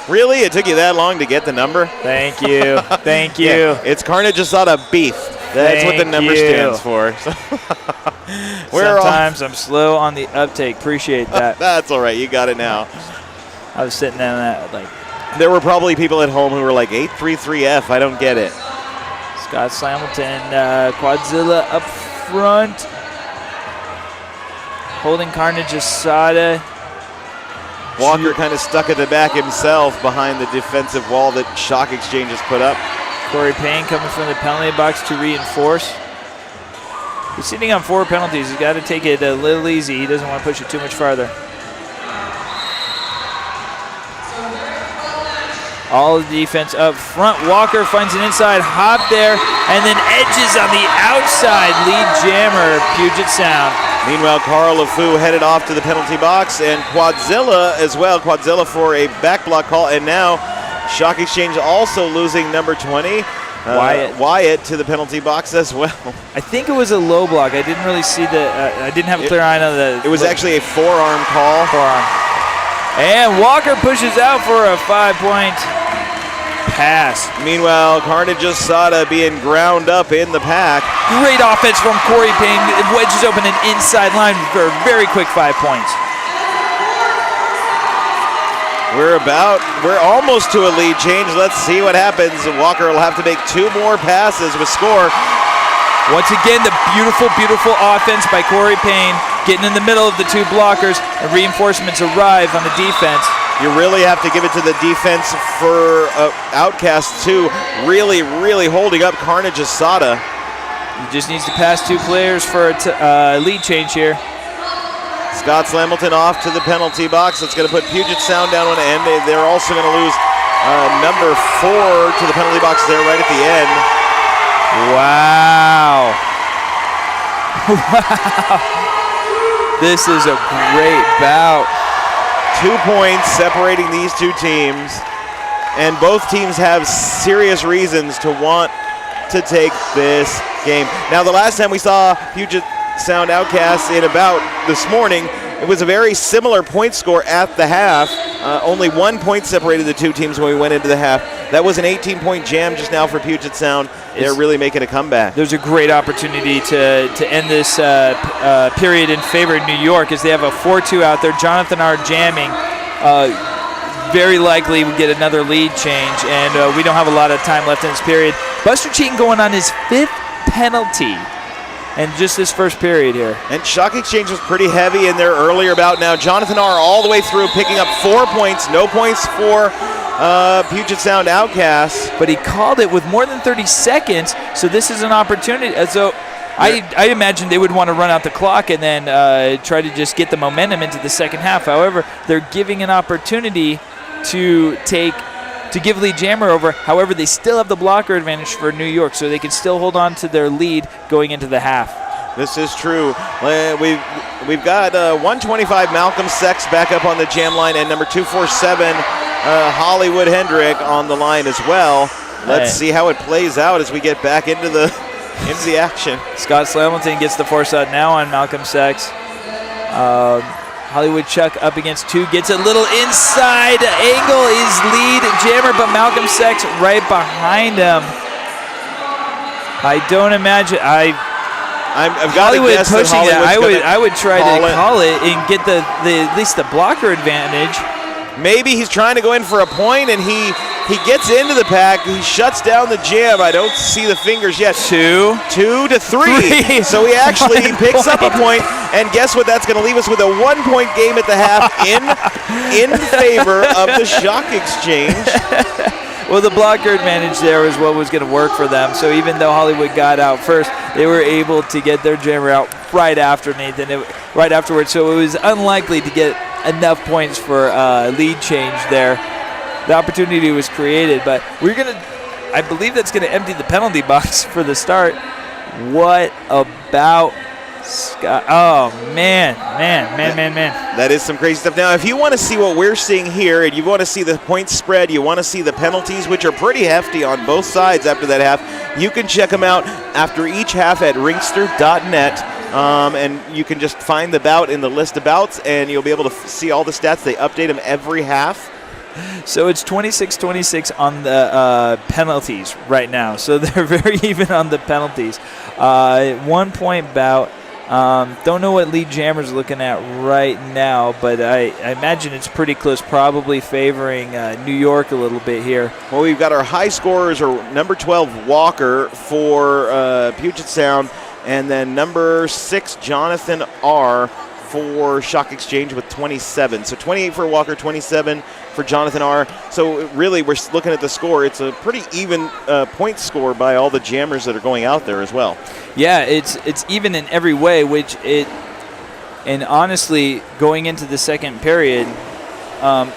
Really? It took you that long to get the number? Thank you. Thank you. Yeah, it's Carnage Asada Beef. That's what the number stands for. Sometimes I'm slow on the uptake. Appreciate that. That's all right. You got it now. I was sitting down that like. There were probably people at home who were like 833F. I don't get it. Scott Slamilton, Quadzilla up front, holding Carnage Asada. Walker kind of stuck at the back himself behind the defensive wall that Shock Exchange has put up. Corey Payne coming from the penalty box to reinforce. He's sitting on 4 penalties. He's got to take it a little easy. He doesn't want to push it too much farther. All the defense up front. Walker finds an inside hop there and then edges on the outside. Lead jammer, Puget Sound. Meanwhile, Carl LeFou headed off to the penalty box, and Quadzilla as well. Quadzilla for a back block call, and now Shock Exchange also losing number 20. Wyatt to the penalty box as well. I think it was a low block. I didn't really see the. I didn't have a clear eye on the. It was actually a forearm call. And Walker pushes out for a 5-point pass. Meanwhile, Carnage Asada being ground up in the pack. Great offense from Corey Payne. It wedges open an inside line for a very quick 5 points. We're almost to a lead change. Let's see what happens. Walker will have to make 2 more passes with score. Once again, the beautiful, beautiful offense by Corey Payne, getting in the middle of the 2 blockers, and reinforcements arrive on the defense. You really have to give it to the defense for Outcast too. Really, really holding up Carnage Asada. He just needs to pass 2 players for a lead change here. Scott Slamilton off to the penalty box. That's going to put Puget Sound down on end. They're also going to lose number 4 to the penalty box there right at the end. Wow. Wow. This is a great bout. 2 points separating these 2 teams, and both teams have serious reasons to want to take this game. Now, the last time we saw Puget Sound Outcasts in about this morning, it was a very similar point score at the half. Only 1 point separated the 2 teams when we went into the half. That was an 18-point jam just now for Puget Sound. They're really making a comeback. There's a great opportunity to end this period in favor of New York as they have a 4-2 out there. Jonathan R. jamming. Very likely we get another lead change, and we don't have a lot of time left in this period. Buster Cheaton going on his 5th penalty. And just this first period here. And Shock Exchange was pretty heavy in their earlier bout. Now Jonathan R. all the way through, picking up 4 points. No points for Puget Sound Outcasts. But he called it with more than 30 seconds, so this is an opportunity. So I imagine they would want to run out the clock and then try to just get the momentum into the second half. However, they're giving an opportunity to give lead jammer over. However, they still have the blocker advantage for New York, so they can still hold on to their lead going into the half. This is true. We've got 125 Malcolm Sex back up on the jam line, and number 247 Hollywood Hendrick on the line as well. Let's see how it plays out as we get back into the action. Scott Slamilton gets the force out now on Malcolm Sex. Hollywood Chuck up against 2, gets a little inside angle, is lead jammer, but Malcolm Sex right behind him. I don't imagine, I've got Hollywood pushing it. I would try to call it and get at least the blocker advantage. Maybe he's trying to go in for a point, and he gets into the pack. He shuts down the jam. I don't see the fingers yet. 2 to 3. So he actually picks up a point, and guess what? That's going to leave us with a 1-point game at the half in favor of the Shock Exchange. Well, the blocker advantage there was what was going to work for them. So even though Hollywood got out first, they were able to get their jammer out right after Nathan, right afterwards. So it was unlikely to get enough points for lead change there. The opportunity was created, but I believe that's going to empty the penalty box for the start. What about Scott. Oh, man. That is some crazy stuff. Now, if you want to see what we're seeing here, and you want to see the points spread, you want to see the penalties, which are pretty hefty on both sides after that half, you can check them out after each half at ringster.net. And you can just find the bout in the list of bouts, and you'll be able to see all the stats. They update them every half. So it's 26-26 on the penalties right now. So they're very even on the penalties. 1 point bout. Don't know what lead Jammer's looking at right now, but I imagine it's pretty close, probably favoring New York a little bit here. Well, we've got our high scorers are number 12, Walker, for Puget Sound, and then number 6, Jonathan R., for Shock Exchange with 27. So 28 for Walker, 27 for Jonathan R. So really, we're looking at the score. It's a pretty even point score by all the jammers that are going out there as well. Yeah, it's even in every way, and honestly, going into the second period,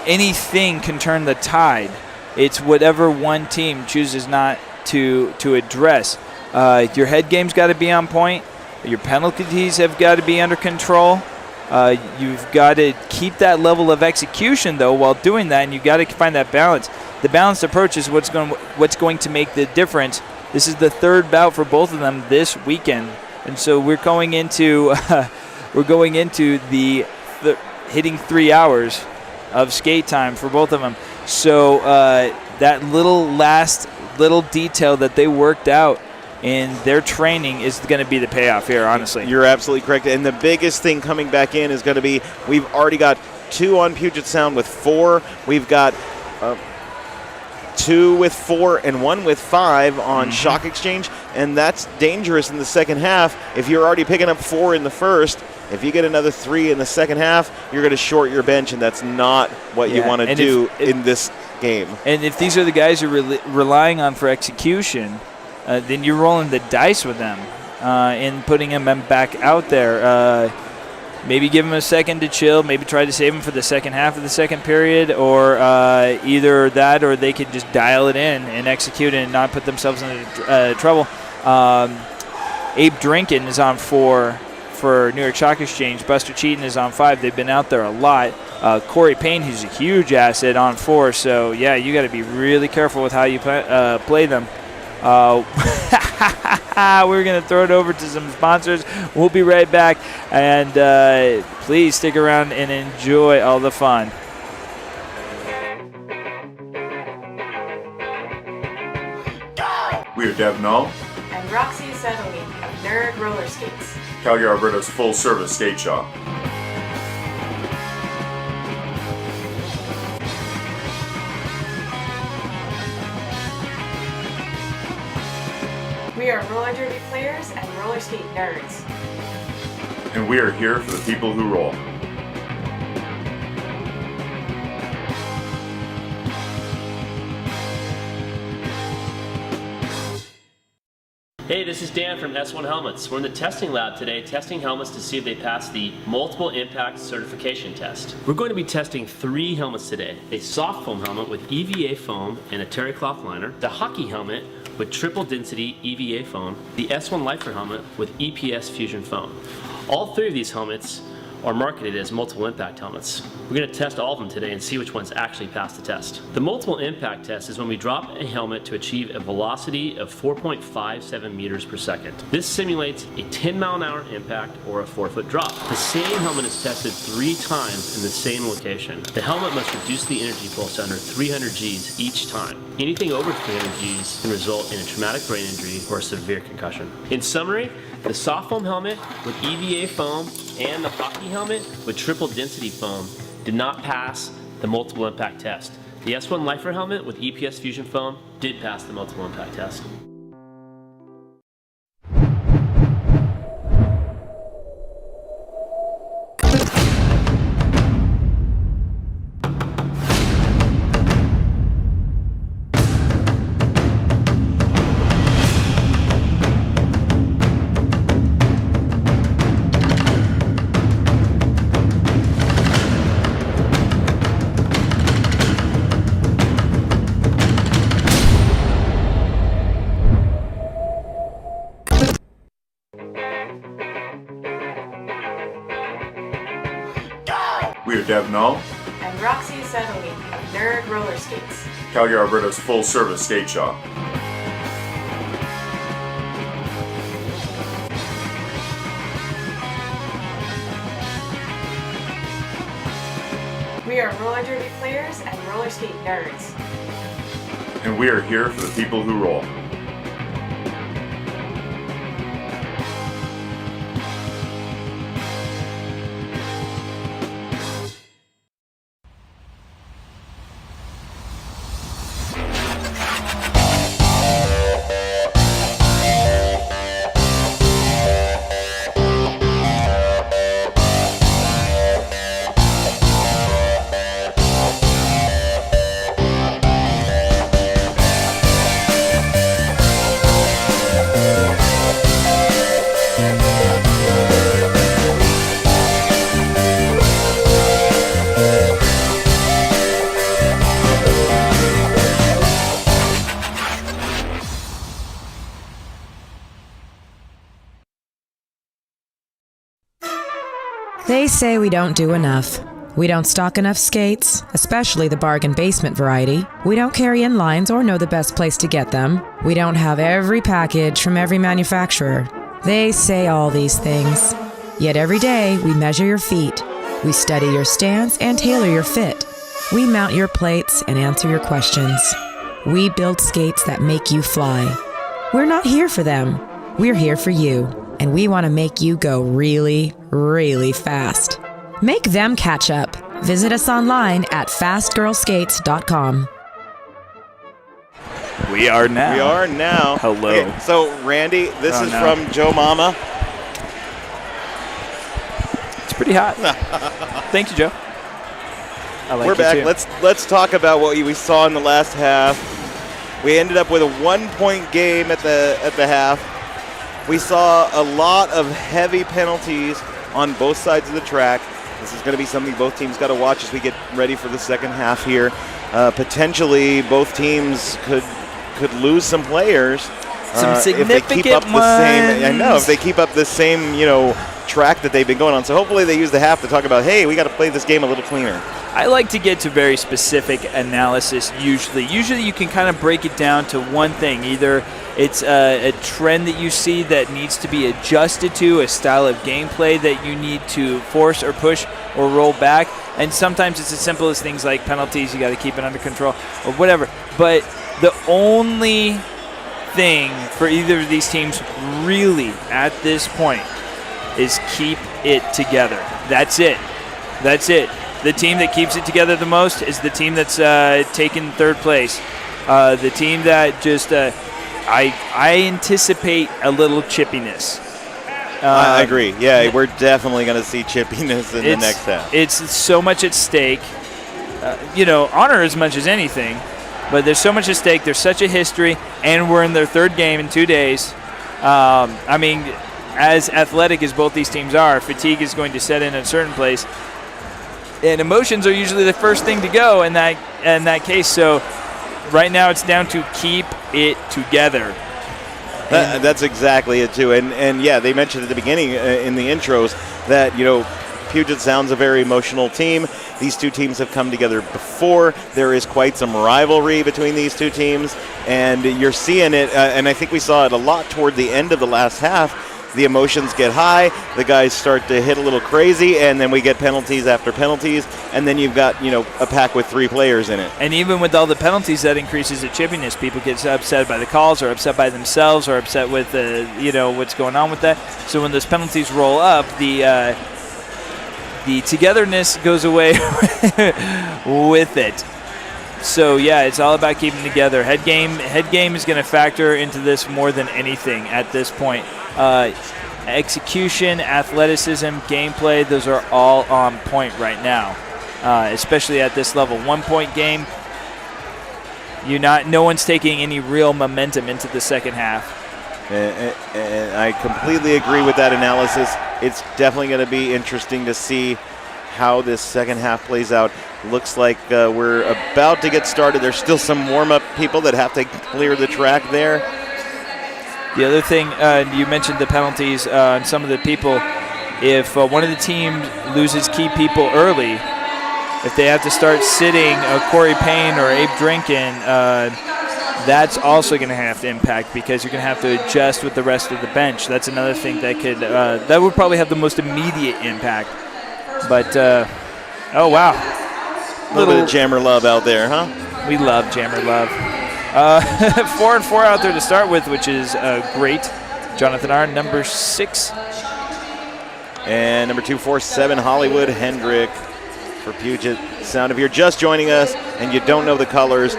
anything can turn the tide. It's whatever one team chooses not to address. Your head game's got to be on point. Your penalties have got to be under control. You've got to keep that level of execution, though, while doing that, and you've got to find that balance. The balanced approach is what's going to make the difference. This is the third bout for both of them this weekend, and so we're going into the hitting 3 hours of skate time for both of them. So that last little detail that they worked out in their training is going to be the payoff here, honestly. You're absolutely correct. And the biggest thing coming back in is going to be, we've already got 2 on Puget Sound with 4. We've got 2 with 4 and 1 with 5 on Shock Exchange, and that's dangerous in the second half. If you're already picking up 4 in the first, if you get another 3 in the second half, you're going to short your bench, and that's not what you want to do in this game. And if these are the guys you're relying on for execution, then you're rolling the dice with them in putting them back out there. Maybe give them a second to chill. Maybe try to save them for the second half of the second period, or either that, or they could just dial it in and execute it and not put themselves into trouble. Abe Drinkin is on 4 for New York Shock Exchange. Buster Cheaton is on 5. They've been out there a lot. Corey Payne, who's a huge asset, on 4. So, yeah, you got to be really careful with how you play them. We're going to throw it over to some sponsors. We'll be right back, and please stick around and enjoy all the fun. We are Deb Null, and Roxy Settley of Nerd Roller Skates, Calgary, Alberta's full-service skate shop. We are roller derby players and roller skate nerds. And we are here for the people who roll. Hey, this is Dan from S1 Helmets. We're in the testing lab today, testing helmets to see if they pass the multiple impact certification test. We're going to be testing 3 helmets today. A soft foam helmet with EVA foam and a terry cloth liner, the hockey helmet with triple density EVA foam, the S1 Lifer helmet with EPS fusion foam. All 3 of these helmets are marketed as multiple impact helmets. We're going to test all of them today and see which ones actually pass the test. The multiple impact test is when we drop a helmet to achieve a velocity of 4.57 meters per second. This simulates a 10-mile-an-hour impact or a 4-foot drop. The same helmet is tested 3 times in the same location. The helmet must reduce the energy pulse to under 300 Gs each time. Anything over 300 Gs can result in a traumatic brain injury or a severe concussion. In summary, the soft foam helmet with EVA foam and the hockey helmet with triple density foam did not pass the multiple impact test. The S1 Lifer helmet with EPS fusion foam did pass the multiple impact test. Deb Null, and Roxy Settley of Nerd Roller Skates. Calgary, Alberta's full-service skate shop. We are roller derby players and roller skate nerds. And we are here for the people who roll. They say we don't do enough. We don't stock enough skates, especially the bargain basement variety. We don't carry inlines or know the best place to get them. We don't have every package from every manufacturer. They say all these things. Yet every day we measure your feet. We study your stance and tailor your fit. We mount your plates and answer your questions. We build skates that make you fly. We're not here for them. We're here for you. And we want to make you go really, really fast. Make them catch up. Visit us online at fastgirlskates.com. We are now. Hello. Okay, so, Randy, this is from Joe Mama. It's pretty hot. Thank you, Joe. I like We're back. Too. Let's talk about what we saw in the last half. We ended up with a 1-point game at the half. We saw a lot of heavy penalties on both sides of the track. This is going to be something both teams got to watch as we get ready for the second half here. Potentially, both teams could lose some players. Some significant if they keep up ones. the same. I know, if they keep up the same, track that they've been going on. So hopefully they use the half to talk about, hey, we got to play this game a little cleaner. I like to get to very specific analysis usually. Usually you can kind of break it down to one thing. Either it's a trend that you see that needs to be adjusted to, a style of gameplay that you need to force or push or roll back. And sometimes it's as simple as things like penalties. You got to keep it under control or whatever. But the only thing for either of these teams really at this point is keep it together. That's it. The team that keeps it together the most is the team that's taken third place. The team that just, I anticipate a little chippiness. I agree. Yeah, we're definitely going to see chippiness in the next half. It's so much at stake. Honor as much as anything, but there's so much at stake. There's such a history, and we're in their third game in 2 days. As athletic as both these teams are, fatigue is going to set in a certain place. And emotions are usually the first thing to go in that case. So right now it's down to keep it together. That's exactly it too. And yeah, they mentioned at the beginning in the intros that Puget sounds a very emotional team. These two teams have come together before. There is quite some rivalry between these two teams, and you're seeing it. And I think we saw it a lot toward the end of the last half. The emotions get high, the guys start to hit a little crazy, and then we get penalties after penalties, and then you've got, a pack with 3 players in it. And even with all the penalties, that increases the chippiness. People get upset by the calls, or upset by themselves, or upset with what's going on with that. So when those penalties roll up, the togetherness goes away with it. So yeah, it's all about keeping together. Head game is going to factor into this more than anything at this point. Execution, athleticism, gameplay, those are all on point right now, especially at this level. 1-point game, no one's taking any real momentum into the second half. And I completely agree with that analysis. It's definitely going to be interesting to see how this second half plays out. Looks like we're about to get started. There's still some warm-up people that have to clear the track there. The other thing, you mentioned the penalties and some of the people. If one of the teams loses key people early, if they have to start sitting Corey Payne or Abe Drinkin, that's also going to have to impact because you're going to have to adjust with the rest of the bench. That's another thing that could that would probably have the most immediate impact. But oh wow, a little bit of jammer love out there, huh? We love jammer love. 4 and 4 out there to start with, which is great. Jonathan R, number 6. And number 247, Hollywood Hendrick for Puget Sound. If you're just joining us and you don't know the colors,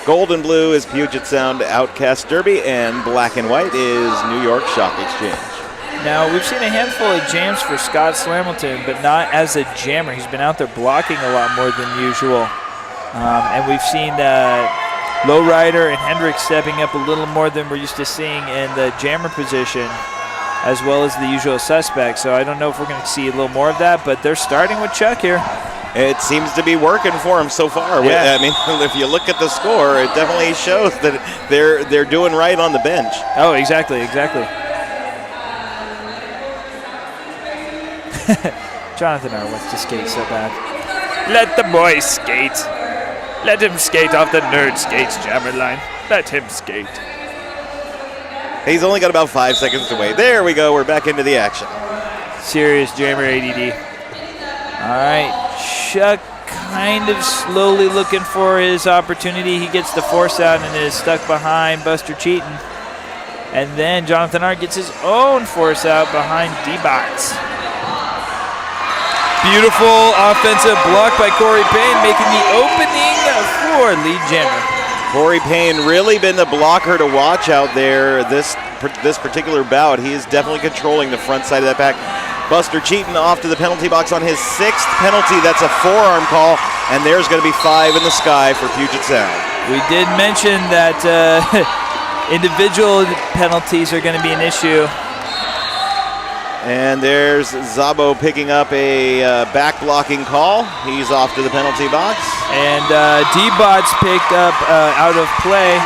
gold and blue is Puget Sound Outcast Derby, and black and white is New York Shock Exchange. Now, we've seen a handful of jams for Scott Slamilton, but not as a jammer. He's been out there blocking a lot more than usual. And we've seen Lowrider and Hendrick stepping up a little more than we're used to seeing in the jammer position, as well as the usual suspects. So I don't know if we're going to see a little more of that, but they're starting with Chuck here. It seems to be working for him so far. Yeah. I mean, if you look at the score, it definitely shows that they're doing right on the bench. Oh, exactly. Jonathan R wants to skate so bad. Let the boy skate. Let him skate off the nerd skates jammer line. Let him skate. He's only got about 5 seconds to wait. There we go. We're back into the action. Serious jammer ADD. All right. Chuck kind of slowly looking for his opportunity. He gets the force out and is stuck behind Buster Cheaton. And then Jonathan R gets his own force out behind D-Bots. Beautiful offensive block by Corey Payne, making the opening for lead jammer. Corey Payne really been the blocker to watch out there this particular bout. He is definitely controlling the front side of that pack. Buster Cheaton off to the penalty box on his 6th penalty. That's a forearm call, and there's going to be 5 in the sky for Puget Sound. We did mention that individual penalties are going to be an issue. And there's Zabo picking up a back blocking call. He's off to the penalty box. And D-Bots picked up out of play.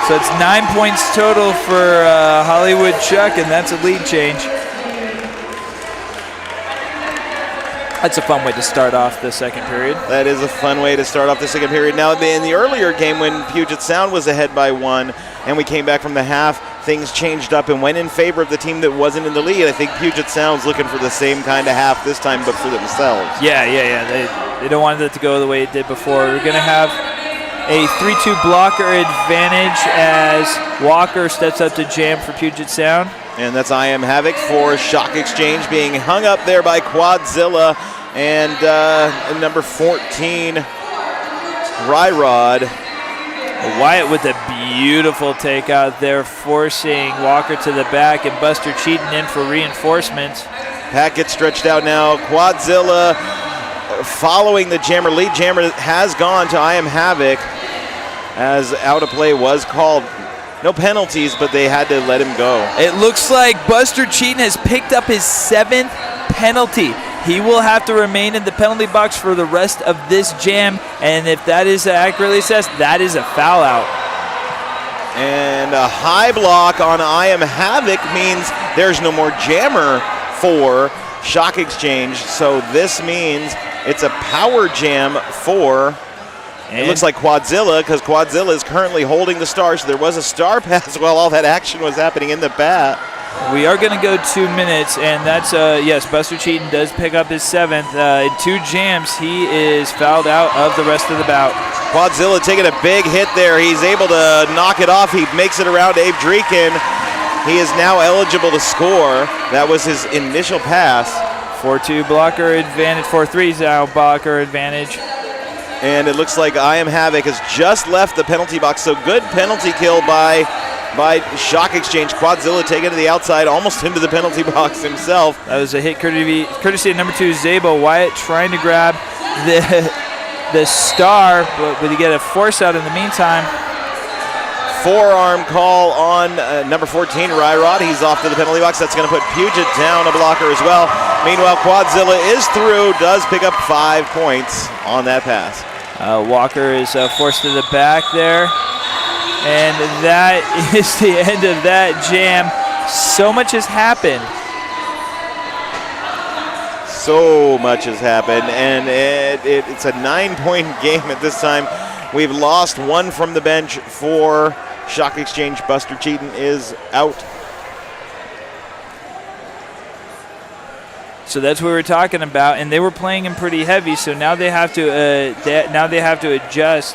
So it's 9 points total for Hollywood Chuck, and that's a lead change. That's a fun way to start off the second period. That is a fun way to start off the second period. Now, in the earlier game when Puget Sound was ahead by 1 and we came back from the half, things changed up and went in favor of the team that wasn't in the lead. I think Puget Sound's looking for the same kind of half this time, but for themselves. Yeah. They don't want it to go the way it did before. We're going to have a 3-2 blocker advantage as Walker steps up to jam for Puget Sound. And that's I Am Havoc for Shock Exchange, being hung up there by Quadzilla and number 14, Ryrod. Wyatt with a beautiful take out there, forcing Walker to the back and Buster Cheaton in for reinforcements. Pack gets stretched out now. Quadzilla following the jammer. Lead jammer has gone to I Am Havoc as out of play was called. No penalties, but they had to let him go. It looks like Buster Cheaton has picked up his 7th penalty. He will have to remain in the penalty box for the rest of this jam, and if that is accurately assessed, that is a foul out. And a high block on I Am Havoc means there's no more jammer for Shock Exchange, so this means it's a power jam for... It looks like Quadzilla, because Quadzilla is currently holding the star, so there was a star pass while all that action was happening in the bat. We are going to go 2 minutes, and that's, yes, Buster Cheaton does pick up his 7th. In 2 jams, he is fouled out of the rest of the bout. Quadzilla taking a big hit there. He's able to knock it off. He makes it around Abe Dreeken. He is now eligible to score. That was his initial pass. 4-2 blocker advantage, 4-3 now blocker advantage. And it looks like I Am Havoc has just left the penalty box. So good penalty kill by Shock Exchange. Quadzilla taken to the outside, almost into the penalty box himself. That was a hit courtesy of number 2, Zabo. Wyatt trying to grab the star, but he get a force out in the meantime. Forearm call on number 14, Ryrod. He's off to the penalty box. That's going to put Puget down a blocker as well. Meanwhile, Quadzilla is through, does pick up 5 points on that pass. Walker is forced to the back there. And that is the end of that jam. So much has happened. So much has happened, and it's a 9-point game at this time. We've lost one from the bench for Shock Exchange. Buster Cheaton is out. So that's what we were talking about, and they were playing him pretty heavy. So now they have to adjust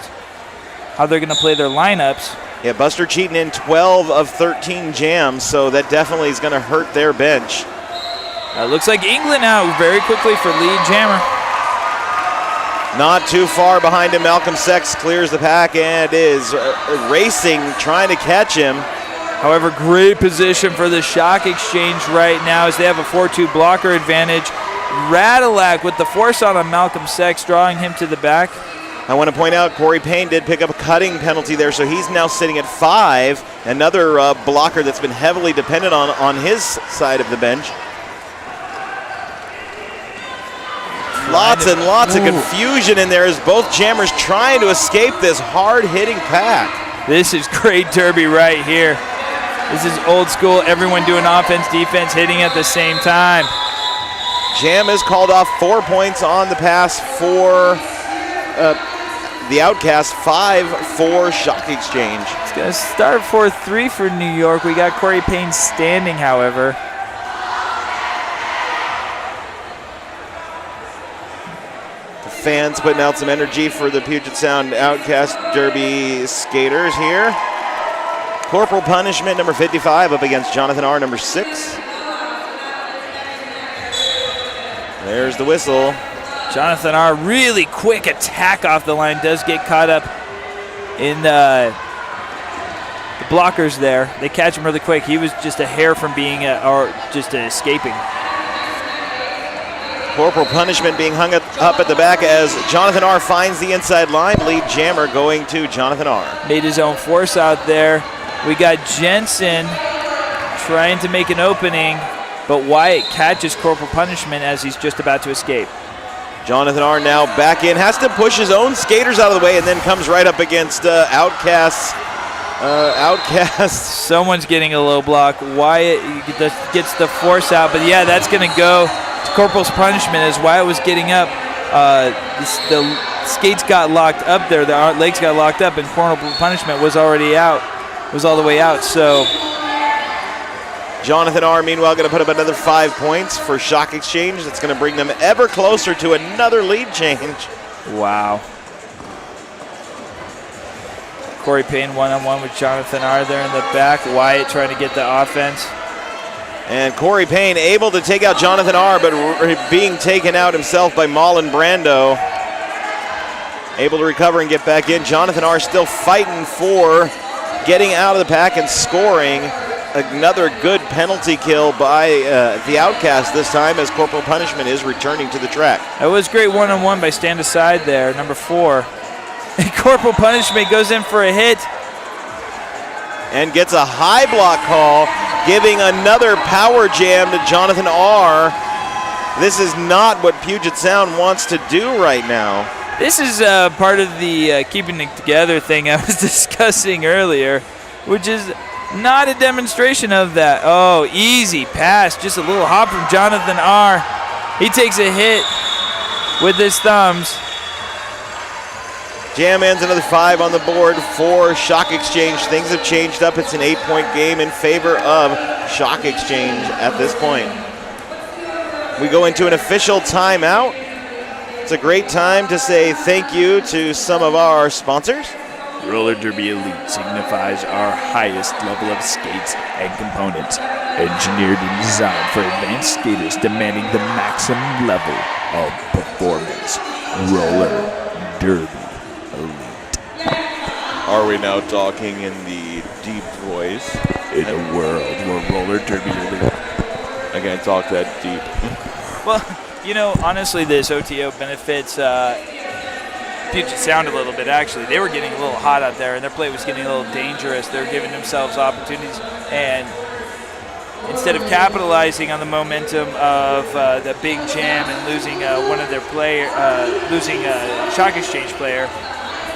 how they're going to play their lineups. Yeah, Buster Cheaton in 12 of 13 jams, so that definitely is going to hurt their bench. Looks like England out very quickly for lead jammer. Not too far behind him. Malcolm Sex clears the pack and is racing, trying to catch him. However, great position for the Shock Exchange right now as they have a 4-2 blocker advantage. Radilak with the force on Malcolm Sex, drawing him to the back. I want to point out Corey Payne did pick up a cutting penalty there, so he's now sitting at 5. Another blocker that's been heavily dependent on his side of the bench. Lots and lots of confusion in there as both jammers trying to escape this hard-hitting pack. This is great derby right here. This is old school, everyone doing offense, defense, hitting at the same time. Jam is called off 4 points on the pass for the Outcast, 5 for Shock Exchange. It's going to start 4-3 for New York. We got Corey Payne standing, however. Fans putting out some energy for the Puget Sound Outcast Derby skaters here. Corporal Punishment, number 55, up against Jonathan R., number 6. There's the whistle. Jonathan R., really quick attack off the line, does get caught up in the blockers there. They catch him really quick. He was just a hair from being, escaping. Corporal Punishment being hung up at the back as Jonathan R. finds the inside line. Lead jammer going to Jonathan R. Made his own force out there. We got Jensen trying to make an opening, but Wyatt catches Corporal Punishment as he's just about to escape. Jonathan R. now back in, has to push his own skaters out of the way, and then comes right up against Outcast. Someone's getting a low block. Wyatt gets the force out, but yeah, that's going to go to Corporal's Punishment as Wyatt was getting up. The skates got locked up there. The legs got locked up, and Corporal Punishment was already out. Was all the way out. So Jonathan R. meanwhile going to put up another 5 points for Shock Exchange. That's going to bring them ever closer to another lead change. Wow. Corey Payne one-on-one with Jonathan R. there in the back. Wyatt trying to get the offense. And Corey Payne able to take out Jonathan R., but being taken out himself by Marlon Brando. Able to recover and get back in. Jonathan R. still fighting for getting out of the pack and scoring. Another good penalty kill by the Outcast this time as Corporal Punishment is returning to the track. That was great one-on-one by Stand Aside there, number 4. And Corporal Punishment goes in for a hit. And gets a high block call, giving another power jam to Jonathan R. This is not what Puget Sound wants to do right now. This is part of the keeping it together thing I was discussing earlier, which is not a demonstration of that. Oh, easy pass, just a little hop from Jonathan R. He takes a hit with his thumbs. Jam ends another 5 on the board for Shock Exchange. Things have changed up. It's an 8-point game in favor of Shock Exchange at this point. We go into an official timeout. It's a great time to say thank you to some of our sponsors. Roller Derby Elite signifies our highest level of skates and components, engineered and designed for advanced skaters demanding the maximum level of performance. Roller Derby Elite. Are we now talking in the deep voice? In a world where Roller Derby Elite. I can't talk that deep. Well, you know, honestly, this OTO benefits Puget Sound a little bit, actually. They were getting a little hot out there, and their play was getting a little dangerous. They were giving themselves opportunities, and instead of capitalizing on the momentum of the big jam and losing one of their losing a Shock Exchange player,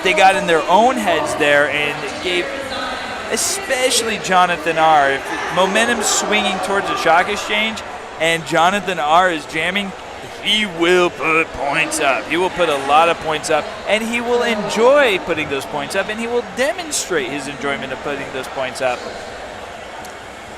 they got in their own heads there and gave, especially Jonathan R. If momentum swinging towards the Shock Exchange and Jonathan R. is jamming, he will put points up. He will put a lot of points up, and he will enjoy putting those points up, and he will demonstrate his enjoyment of putting those points up.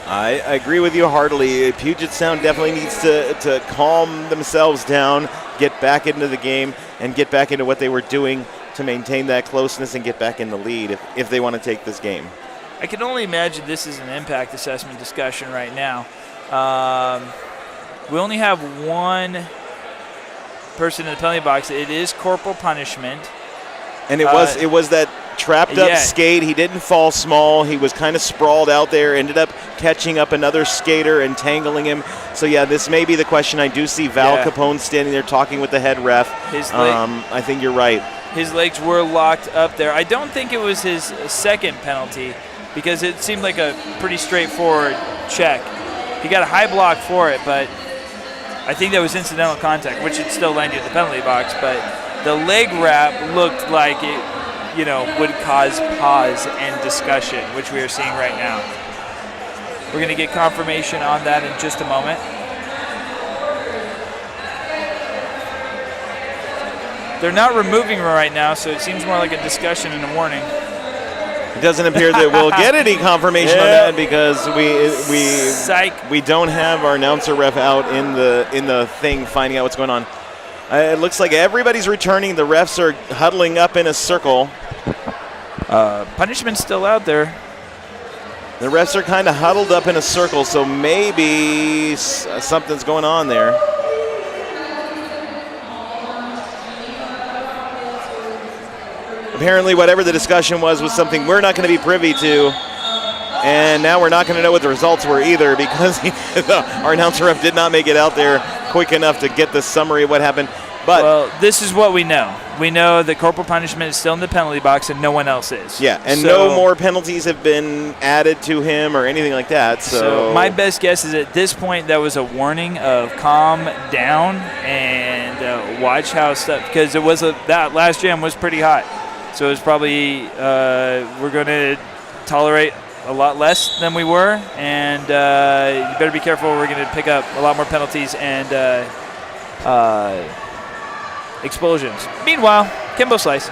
I agree with you heartily. Puget Sound definitely needs to calm themselves down, get back into the game, and get back into what they were doing to maintain that closeness and get back in the lead if they want to take this game. I can only imagine this is an impact assessment discussion right now. We only have one person in the penalty box. It is corporal punishment. And it was that trapped up skate. He didn't fall small. He was kind of sprawled out there, ended up catching up another skater and tangling him. So, yeah, this may be the question. I do see Val Capone standing there talking with the head ref. I think you're right. His legs were locked up there. I don't think it was his second penalty because it seemed like a pretty straightforward check. He got a high block for it, but I think that was incidental contact, which would still land you at the penalty box. But the leg wrap looked like it, would cause pause and discussion, which we are seeing right now. We're going to get confirmation on that in just a moment. They're not removing her right now, so it seems more like a discussion and a warning. It doesn't appear that we'll get any confirmation on that because we don't have our announcer ref out in the thing finding out what's going on. It looks like everybody's returning. The refs are huddling up in a circle. Punishment's still out there. The refs are kind of huddled up in a circle, so maybe something's going on there. Apparently, whatever the discussion was something we're not going to be privy to. And now we're not going to know what the results were either because our announcer ref did not make it out there quick enough to get the summary of what happened. But this is what we know. We know that corporal punishment is still in the penalty box and no one else is. Yeah, and no more penalties have been added to him or anything like that. So my best guess is at this point that was a warning of calm down and watch how stuff, because that last jam was pretty hot. So it's probably we're going to tolerate a lot less than we were, and you better be careful. We're going to pick up a lot more penalties and explosions. Meanwhile, Kimbo Slice.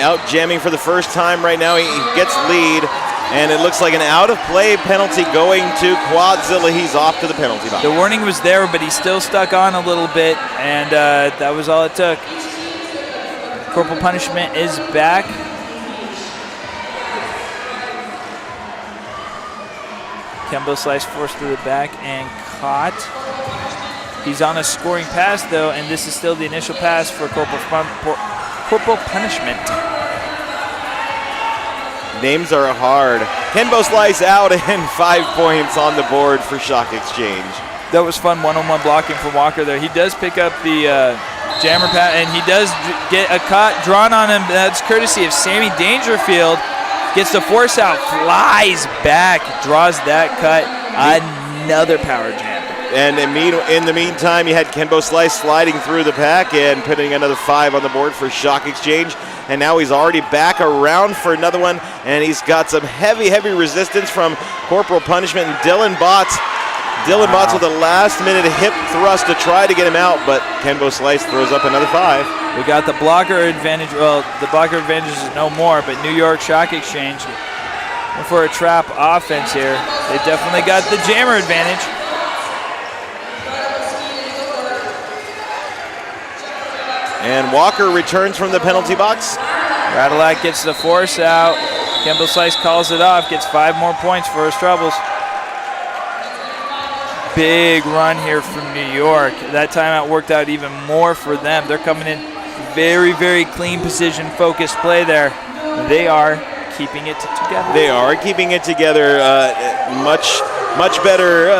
Out jamming for the first time right now. He gets lead, and it looks like an out-of-play penalty going to Quadzilla. He's off to the penalty box. The warning was there, but he still stuck on a little bit, and that was all it took. Corporal punishment is back. Kembo Slice forced through the back and caught. He's on a scoring pass, though, and this is still the initial pass for corporal punishment. Names are hard. Kembo Slice out and 5 points on the board for Shock Exchange. That was fun one-on-one blocking from Walker there. He does pick up the jammer pass, and he does get a cut drawn on him. That's courtesy of Sammy Dangerfield. Gets the force out, flies back, draws that cut. Another power jam. And in the meantime, you had Kembo Slice sliding through the pack and putting another 5 on the board for Shock Exchange. And now he's already back around for another one, and he's got some heavy resistance from Corporal Punishment. And Dylan Botts with a last-minute hip thrust to try to get him out, but Kembo Slice throws up another 5. We got the blocker advantage. Well, the blocker advantage is no more, but New York Shock Exchange for a trap offense here. They definitely got the jammer advantage. And Walker returns from the penalty box. Radillac gets the force out. Kembo Slice calls it off, gets 5 more points for his troubles. Big run here from New York. That timeout worked out even more for them. They're coming in very clean position-focused play there. They are keeping it together. They are keeping it together much better.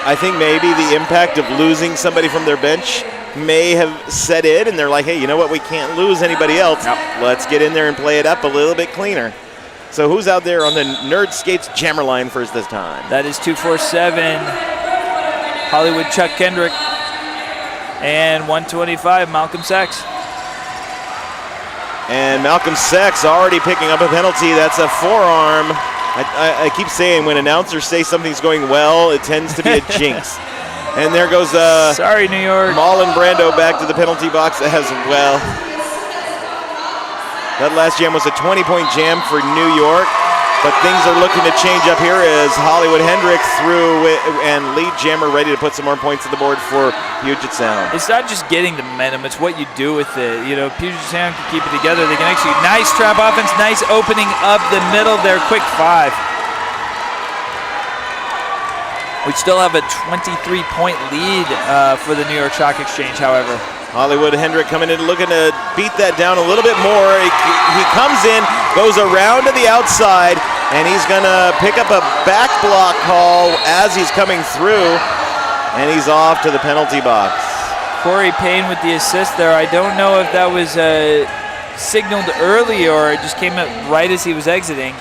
I think maybe the impact of losing somebody from their bench may have set in, and they're like, hey, you know what? We can't lose anybody else. Yep. Let's get in there and play it up a little bit cleaner. So who's out there on the Nerd Skates jammer line first this time? That is 247. Hollywood Chuck Kendrick. And 125, Malcolm Sachs. And Malcolm Sachs already picking up a penalty. That's a forearm. I keep saying when announcers say something's going well, it tends to be a jinx. And there goes sorry, New York. Marlon Brando back to the penalty box as well. That last jam was a 20-point jam for New York. But things are looking to change up here as Hollywood Hendrick through and lead jammer ready to put some more points on the board for Puget Sound. It's not just getting the momentum, it's what you do with it. You know, Puget Sound can keep it together. They can execute. Nice trap offense, nice opening up the middle there. Quick 5. We still have a 23-point lead for the New York Stock Exchange, however. Hollywood Hendrick coming in looking to beat that down a little bit more. He comes in, goes around to the outside, and he's going to pick up a back block call as he's coming through, and he's off to the penalty box. Corey Payne with the assist there. I don't know if that was signaled early or it just came up right as he was exiting.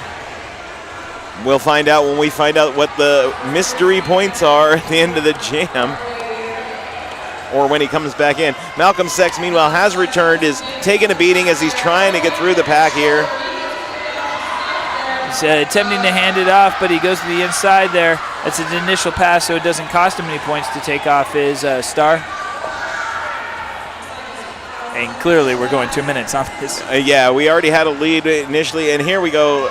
We'll find out when we find out what the mystery points are at the end of the jam, or when he comes back in. Malcolm Sex, meanwhile, has returned, is taking a beating as he's trying to get through the pack here. He's attempting to hand it off, but he goes to the inside there. That's an initial pass, so it doesn't cost him any points to take off his star. And clearly we're going 2 minutes on this. Yeah, we already had a lead initially, and here we go.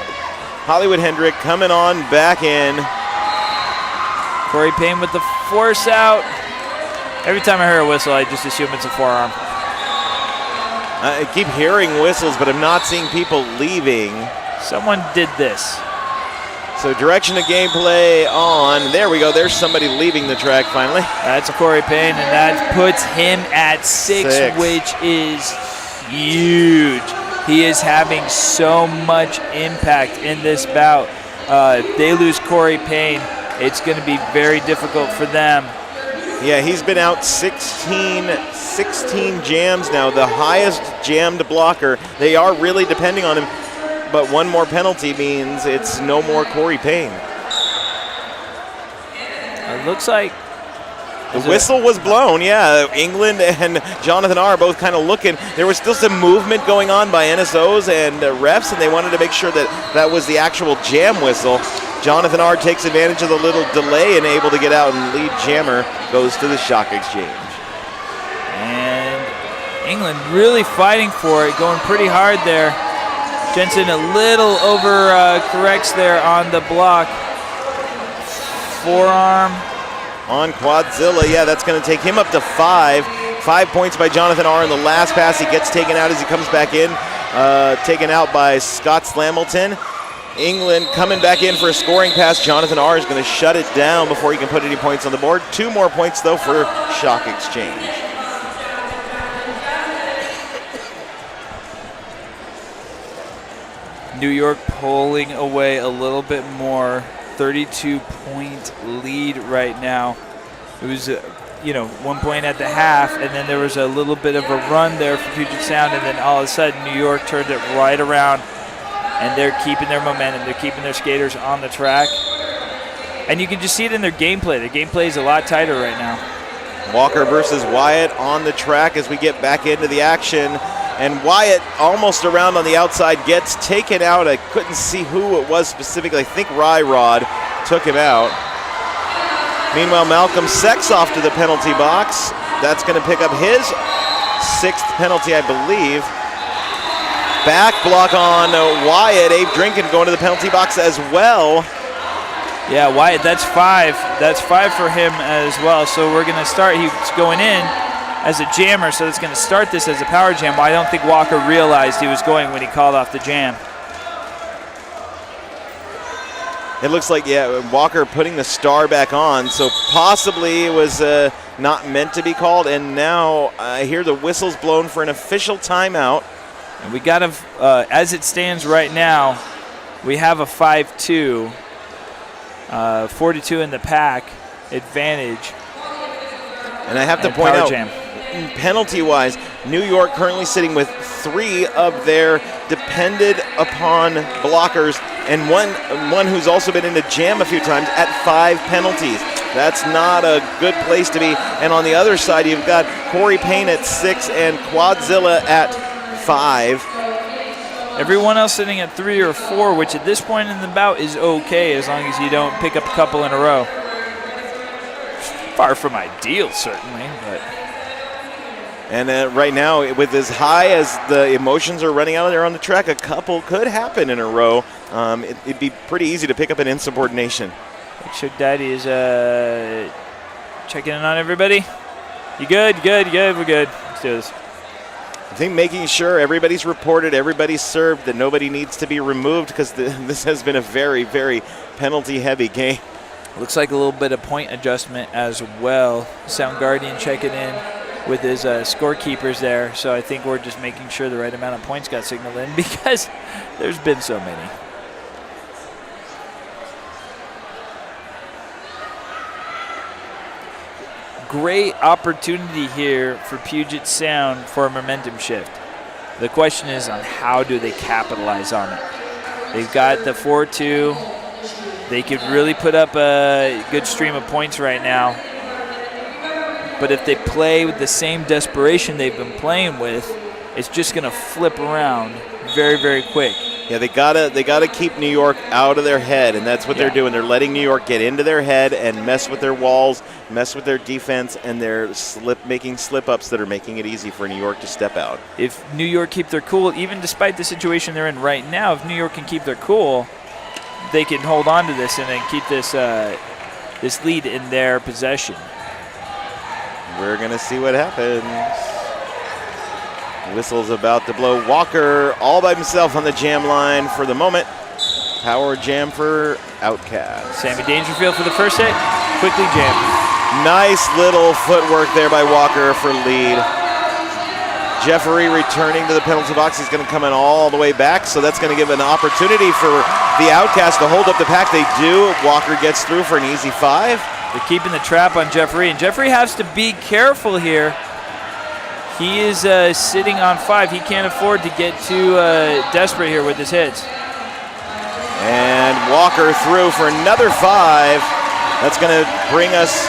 Hollywood Hendrick coming on back in. Corey Payne with the force out. Every time I hear a whistle, I just assume it's a forearm. I keep hearing whistles, but I'm not seeing people leaving. Someone did this. So direction of gameplay on. There we go. There's somebody leaving the track finally. That's Corey Payne, and that puts him at 6, which is huge. He is having so much impact in this bout. If they lose Corey Payne, it's going to be very difficult for them. Yeah, he's been out 16 jams now, the highest jammed blocker. They are really depending on him, but one more penalty means it's no more Corey Payne. It looks like the whistle was blown, yeah. England and Jonathan R. both kind of looking. There was still some movement going on by NSOs and refs, and they wanted to make sure that that was the actual jam whistle. Jonathan R. takes advantage of the little delay and able to get out, and lead jammer goes to the Stock Exchange. And England really fighting for it, going pretty hard there. Jensen a little over corrects there on the block. Forearm. On Quadzilla, yeah, that's going to take him up to 5. 5 points by Jonathan R. in the last pass. He gets taken out as he comes back in. Taken out by Scott Slamilton. England coming back in for a scoring pass. Jonathan R. is going to shut it down before he can put any points on the board. 2 more points, though, for Stock Exchange. New York pulling away a little bit more. 32-point lead right now. It was, 1 point at the half, and then there was a little bit of a run there for Puget Sound, and then all of a sudden New York turned it right around, and they're keeping their momentum. They're keeping their skaters on the track, and you can just see it in their gameplay. Their gameplay is a lot tighter right now. Walker versus Wyatt on the track as we get back into the action. And Wyatt, almost around on the outside, gets taken out. I couldn't see who it was specifically. I think Rod took him out. Meanwhile, Malcolm Sex off to the penalty box. That's going to pick up his 6th penalty, I believe. Back block on Wyatt. Abe Drinkin going to the penalty box as well. Yeah, Wyatt, that's 5. That's 5 for him as well. So we're going to start. He's going in as a jammer, so it's going to start this as a power jam. Well, I don't think Walker realized he was going when he called off the jam. It looks like, yeah, Walker putting the star back on, so possibly it was not meant to be called, and now I hear the whistle's blown for an official timeout. And we got to, as it stands right now, we have a 5-2, 42 in the pack advantage. And I have to point out, penalty-wise, New York currently sitting with 3 of their depended upon blockers, and one who's also been in a jam a few times at 5 penalties. That's not a good place to be. And on the other side, you've got Corey Payne at 6 and Quadzilla at 5. Everyone else sitting at 3 or 4, which at this point in the bout is okay as long as you don't pick up a couple in a row. Far from ideal, certainly, but. And right now, with as high as the emotions are running out there on the track, a couple could happen in a row. It'd be pretty easy to pick up an insubordination. Make sure Daddy is checking in on everybody. You good? Good. We're good. Let's do this. I think making sure everybody's reported, everybody's served, that nobody needs to be removed, because this has been a very, very penalty-heavy game. Looks like a little bit of point adjustment as well. Sound Guardian checking in with his scorekeepers there. So I think we're just making sure the right amount of points got signaled in, because there's been so many. Great opportunity here for Puget Sound for a momentum shift. The question is on how do they capitalize on it. They've got the 4-2. They could really put up a good stream of points right now. But if they play with the same desperation they've been playing with, it's just going to flip around very, very quick. Yeah, they gotta keep New York out of their head, and that's what they're doing. They're letting New York get into their head and mess with their walls, mess with their defense, and they're making slip-ups that are making it easy for New York to step out. If New York keep their cool, even despite the situation they're in right now, if New York can keep their cool, they can hold on to this and then keep this this lead in their possession. We're going to see what happens. Whistle's about to blow. Walker all by himself on the jam line for the moment. Power jam for Outcast. Sammy Dangerfield for the first hit. Quickly jam. Nice little footwork there by Walker for lead. Jeffrey returning to the penalty box. He's going to come in all the way back, so that's going to give an opportunity for the Outcast to hold up the pack. They do. Walker gets through for an easy 5. They're keeping the trap on Jeffrey, and Jeffrey has to be careful here. He is sitting on 5. He can't afford to get too desperate here with his hits. And Walker through for another 5. That's going to bring us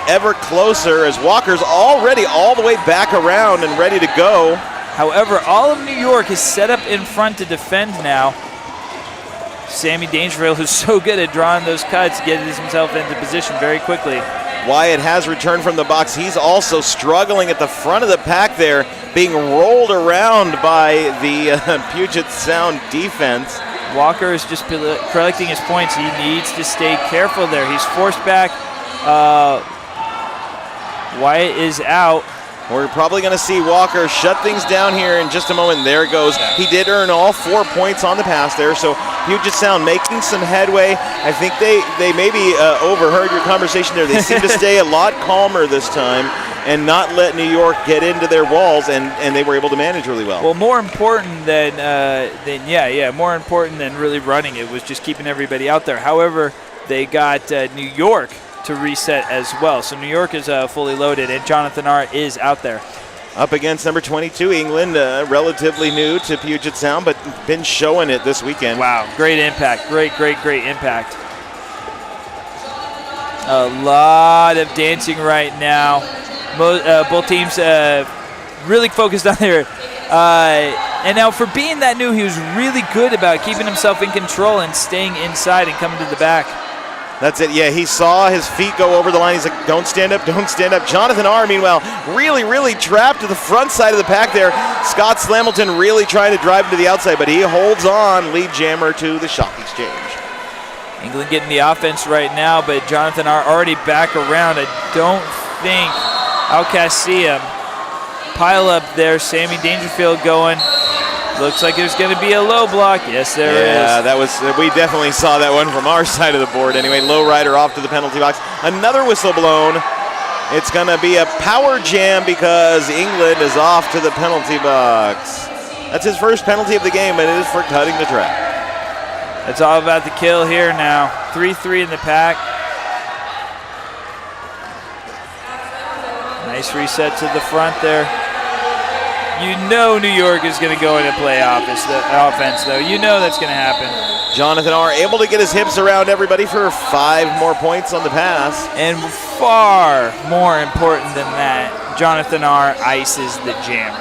ever closer, as Walker's already all the way back around and ready to go. However, all of New York is set up in front to defend now. Sammy Dangerfield, who's so good at drawing those cuts, gets himself into position very quickly. Wyatt has returned from the box. He's also struggling at the front of the pack there, being rolled around by the Puget Sound defense. Walker is just collecting his points. He needs to stay careful there. He's forced back. Wyatt is out. We're probably going to see Walker shut things down here in just a moment. There it goes. He did earn all 4 points on the pass there, so Puget Sound making some headway. I think they maybe overheard your conversation there. They seem to stay a lot calmer this time and not let New York get into their walls, and they were able to manage really well. Well, more important than more important than really running it was just keeping everybody out there. However, they got New York to reset as well. So New York is fully loaded, and Jonathan R. is out there. Up against number 22, England, relatively new to Puget Sound, but been showing it this weekend. Wow, great impact. Great impact. A lot of dancing right now. Both teams really focused on their... and now for being that new, he was really good about keeping himself in control and staying inside and coming to the back. That's it. Yeah, he saw his feet go over the line. He's like, don't stand up, don't stand up. Jonathan R., meanwhile, really trapped to the front side of the pack there. Scott Slamilton really trying to drive him to the outside, but he holds on. Lead jammer to the shock exchange. England getting the offense right now, but Jonathan R. already back around. I don't think Outcast see him. Pile up there. Sammy Dangerfield going. Looks like there's going to be a low block. Yes, there is. Yeah, we definitely saw that one from our side of the board. Anyway, low rider off to the penalty box. Another whistle blown. It's going to be a power jam because England is off to the penalty box. That's his first penalty of the game, and it is for cutting the track. It's all about the kill here now. 3-3 in the pack. Nice reset to the front there. You know New York is going to go in and play offense, though. You know that's going to happen. Jonathan R. able to get his hips around everybody for 5 more points on the pass. And far more important than that, Jonathan R. ices the jammer.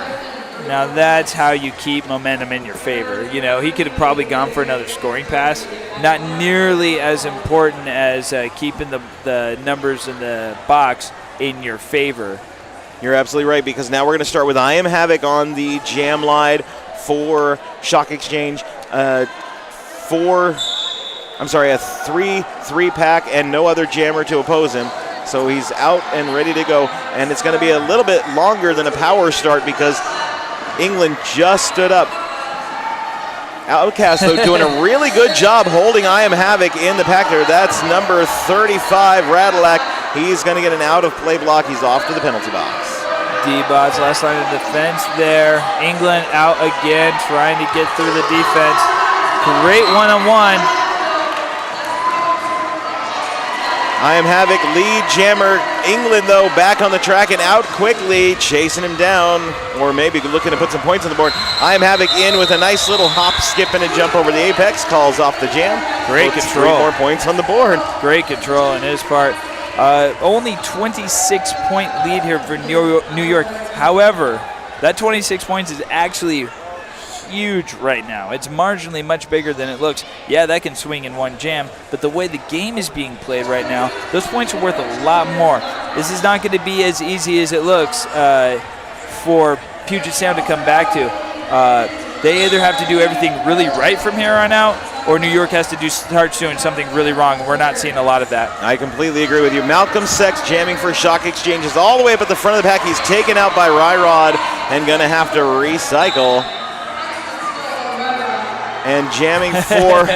Now that's how you keep momentum in your favor. You know, he could have probably gone for another scoring pass. Not nearly as important as keeping the numbers in the box in your favor. You're absolutely right, because now we're going to start with I Am Havoc on the jam line for Shock Exchange. A 3-pack and no other jammer to oppose him. So he's out and ready to go. And it's going to be a little bit longer than a power start because England just stood up. Outcast, though, doing a really good job holding I Am Havoc in the pack there. That's number 35, Radilak. He's going to get an out-of-play block. He's off to the penalty box. D-Bots, last line of defense there. England out again, trying to get through the defense. Great one-on-one. I Am Havoc, lead jammer. England, though, back on the track and out quickly, chasing him down, or maybe looking to put some points on the board. I Am Havoc in with a nice little hop, skip, and a jump over the apex. Calls off the jam. Great control. 3 more points on the board. Great control on his part. Only 26-point lead here for New York. However, that 26 points is actually huge right now. It's marginally much bigger than it looks. Yeah, that can swing in one jam, but the way the game is being played right now, those points are worth a lot more. This is not going to be as easy as it looks for Puget Sound to come back to. They either have to do everything really right from here on out, or New York has to start doing something really wrong. We're not seeing a lot of that. I completely agree with you. Malcolm Sex jamming for Shock Exchanges all the way up at the front of the pack. He's taken out by Ryrod and going to have to recycle. And jamming for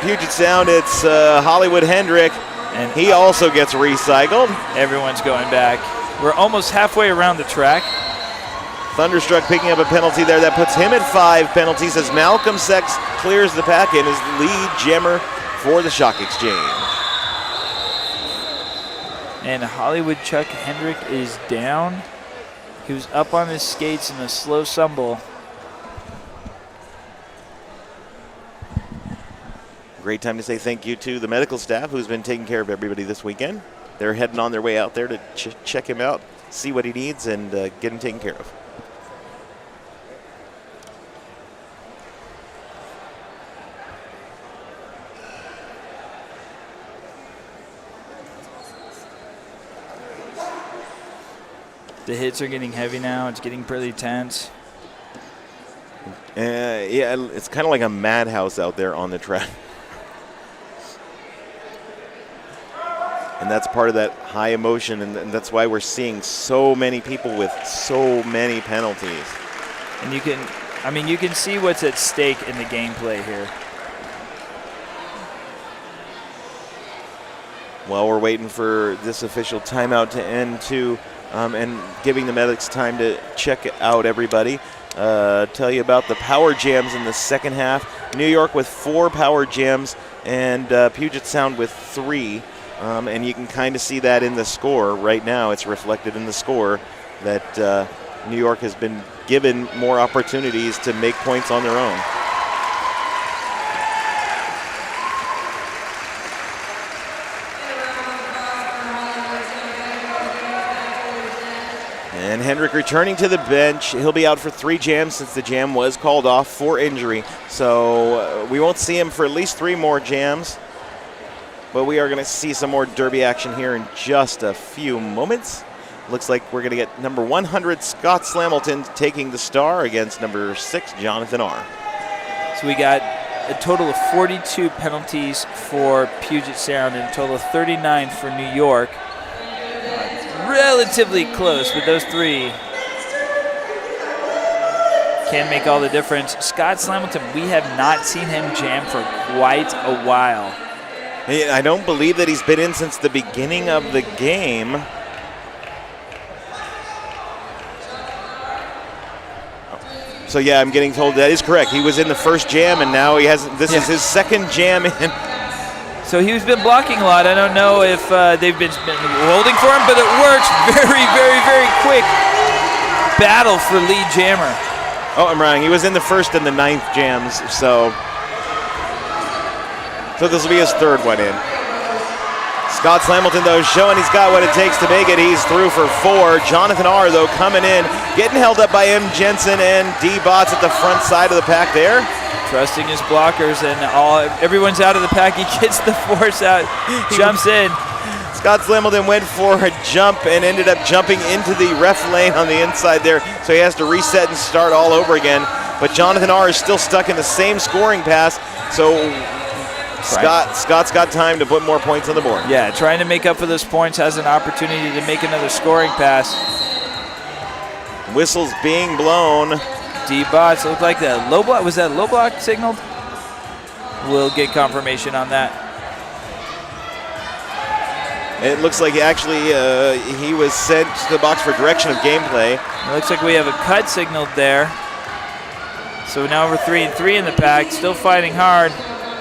Puget Sound, it's Hollywood Hendrick, and he also gets recycled. Everyone's going back. We're almost halfway around the track. Thunderstruck picking up a penalty there. That puts him at 5 penalties as Malcolm Sex clears the pack and is the lead jammer for the Shock Exchange. And Hollywood Chuck Hendrick is down. He was up on his skates in a slow stumble. Great time to say thank you to the medical staff who's been taking care of everybody this weekend. They're heading on their way out there to check him out, see what he needs, and get him taken care of. The hits are getting heavy now. It's getting pretty tense. Yeah, it's kind of like a madhouse out there on the track. And that's part of that high emotion, and that's why we're seeing so many people with so many penalties. And you can see what's at stake in the gameplay here. Well, we're waiting for this official timeout to end too, and giving the medics time to check out everybody. Tell you about the power jams in the second half. New York with 4 power jams and Puget Sound with 3. And you can kind of see that in the score right now. It's reflected in the score that New York has been given more opportunities to make points on their own. And Hendrick returning to the bench. He'll be out for 3 jams since the jam was called off for injury. So we won't see him for at least 3 more jams. But we are going to see some more derby action here in just a few moments. Looks like we're going to get number 100, Scott Slamilton, taking the star against number 6, Jonathan R. So we got a total of 42 penalties for Puget Sound and a total of 39 for New York. Relatively close, but those 3 can make all the difference. Scott Slamilton, we have not seen him jam for quite a while. I don't believe that he's been in since the beginning of the game. So yeah, I'm getting told that is correct. He was in the first jam, and now he hasn't. This is his second jam in. So he's been blocking a lot. I don't know if they've been holding for him, but it works. Very, very, very quick battle for lead jammer. Oh, I'm wrong. He was in the first and the 9th jams, so this will be his 3rd one in. Scott Slamilton, though, showing he's got what it takes to make it. He's through for 4. Jonathan R., though, coming in, getting held up by M. Jensen and D. Bots at the front side of the pack there. Trusting his blockers, and everyone's out of the pack. He gets the force out, jumps in. Scott Slamilton went for a jump and ended up jumping into the ref lane on the inside there, so he has to reset and start all over again. But Jonathan R. is still stuck in the same scoring pass, so Scott's got time to put more points on the board. Yeah, trying to make up for those points, has an opportunity to make another scoring pass. Whistles being blown. D-Bots, looked like that low block. Was that low block signaled? We'll get confirmation on that. It looks like actually he was sent to the box for direction of gameplay. It looks like we have a cut signaled there. So now we're 3-3 in the pack, still fighting hard.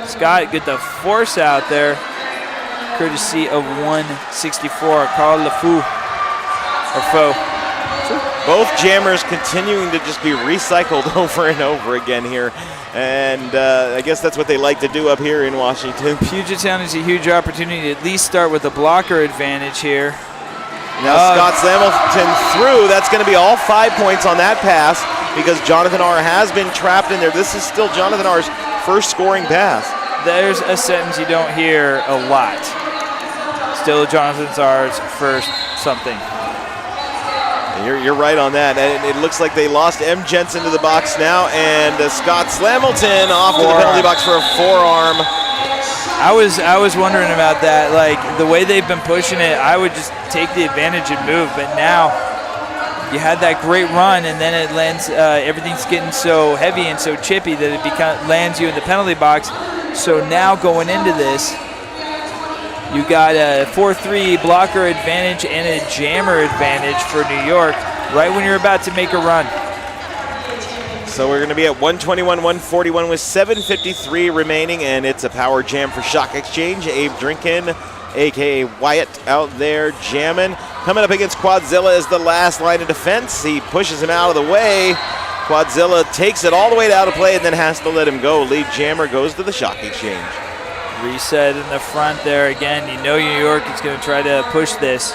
Scott get the force out there, courtesy of 164, Carl LeFou, or Faux. Both jammers continuing to just be recycled over and over again here. And I guess that's what they like to do up here in Washington. Puget Sound is a huge opportunity to at least start with a blocker advantage here. Now Scott Slamilton through. That's going to be all 5 points on that pass because Jonathan R. has been trapped in there. This is still Jonathan R.'s first scoring pass. There's a sentence you don't hear a lot. Still Jonathan R's first something. You're right on that. And it looks like they lost M. Jensen to the box now, and Scott Slamilton off to the penalty box for a forearm. I was wondering about that. Like the way they've been pushing it, I would just take the advantage and move. But now you had that great run, and then it lands. Everything's getting so heavy and so chippy that it lands you in the penalty box. So now going into this, you got a 4-3 blocker advantage and a jammer advantage for New York right when you're about to make a run. So we're going to be at 121-141 with 7:53 remaining, and it's a power jam for Shock Exchange. Abe Drinkin, a.k.a. Wyatt, out there jamming. Coming up against Quadzilla as the last line of defense. He pushes him out of the way. Quadzilla takes it all the way out of play and then has to let him go. Lead jammer goes to the Shock Exchange. Reset in the front there again. You know New York is going to try to push this.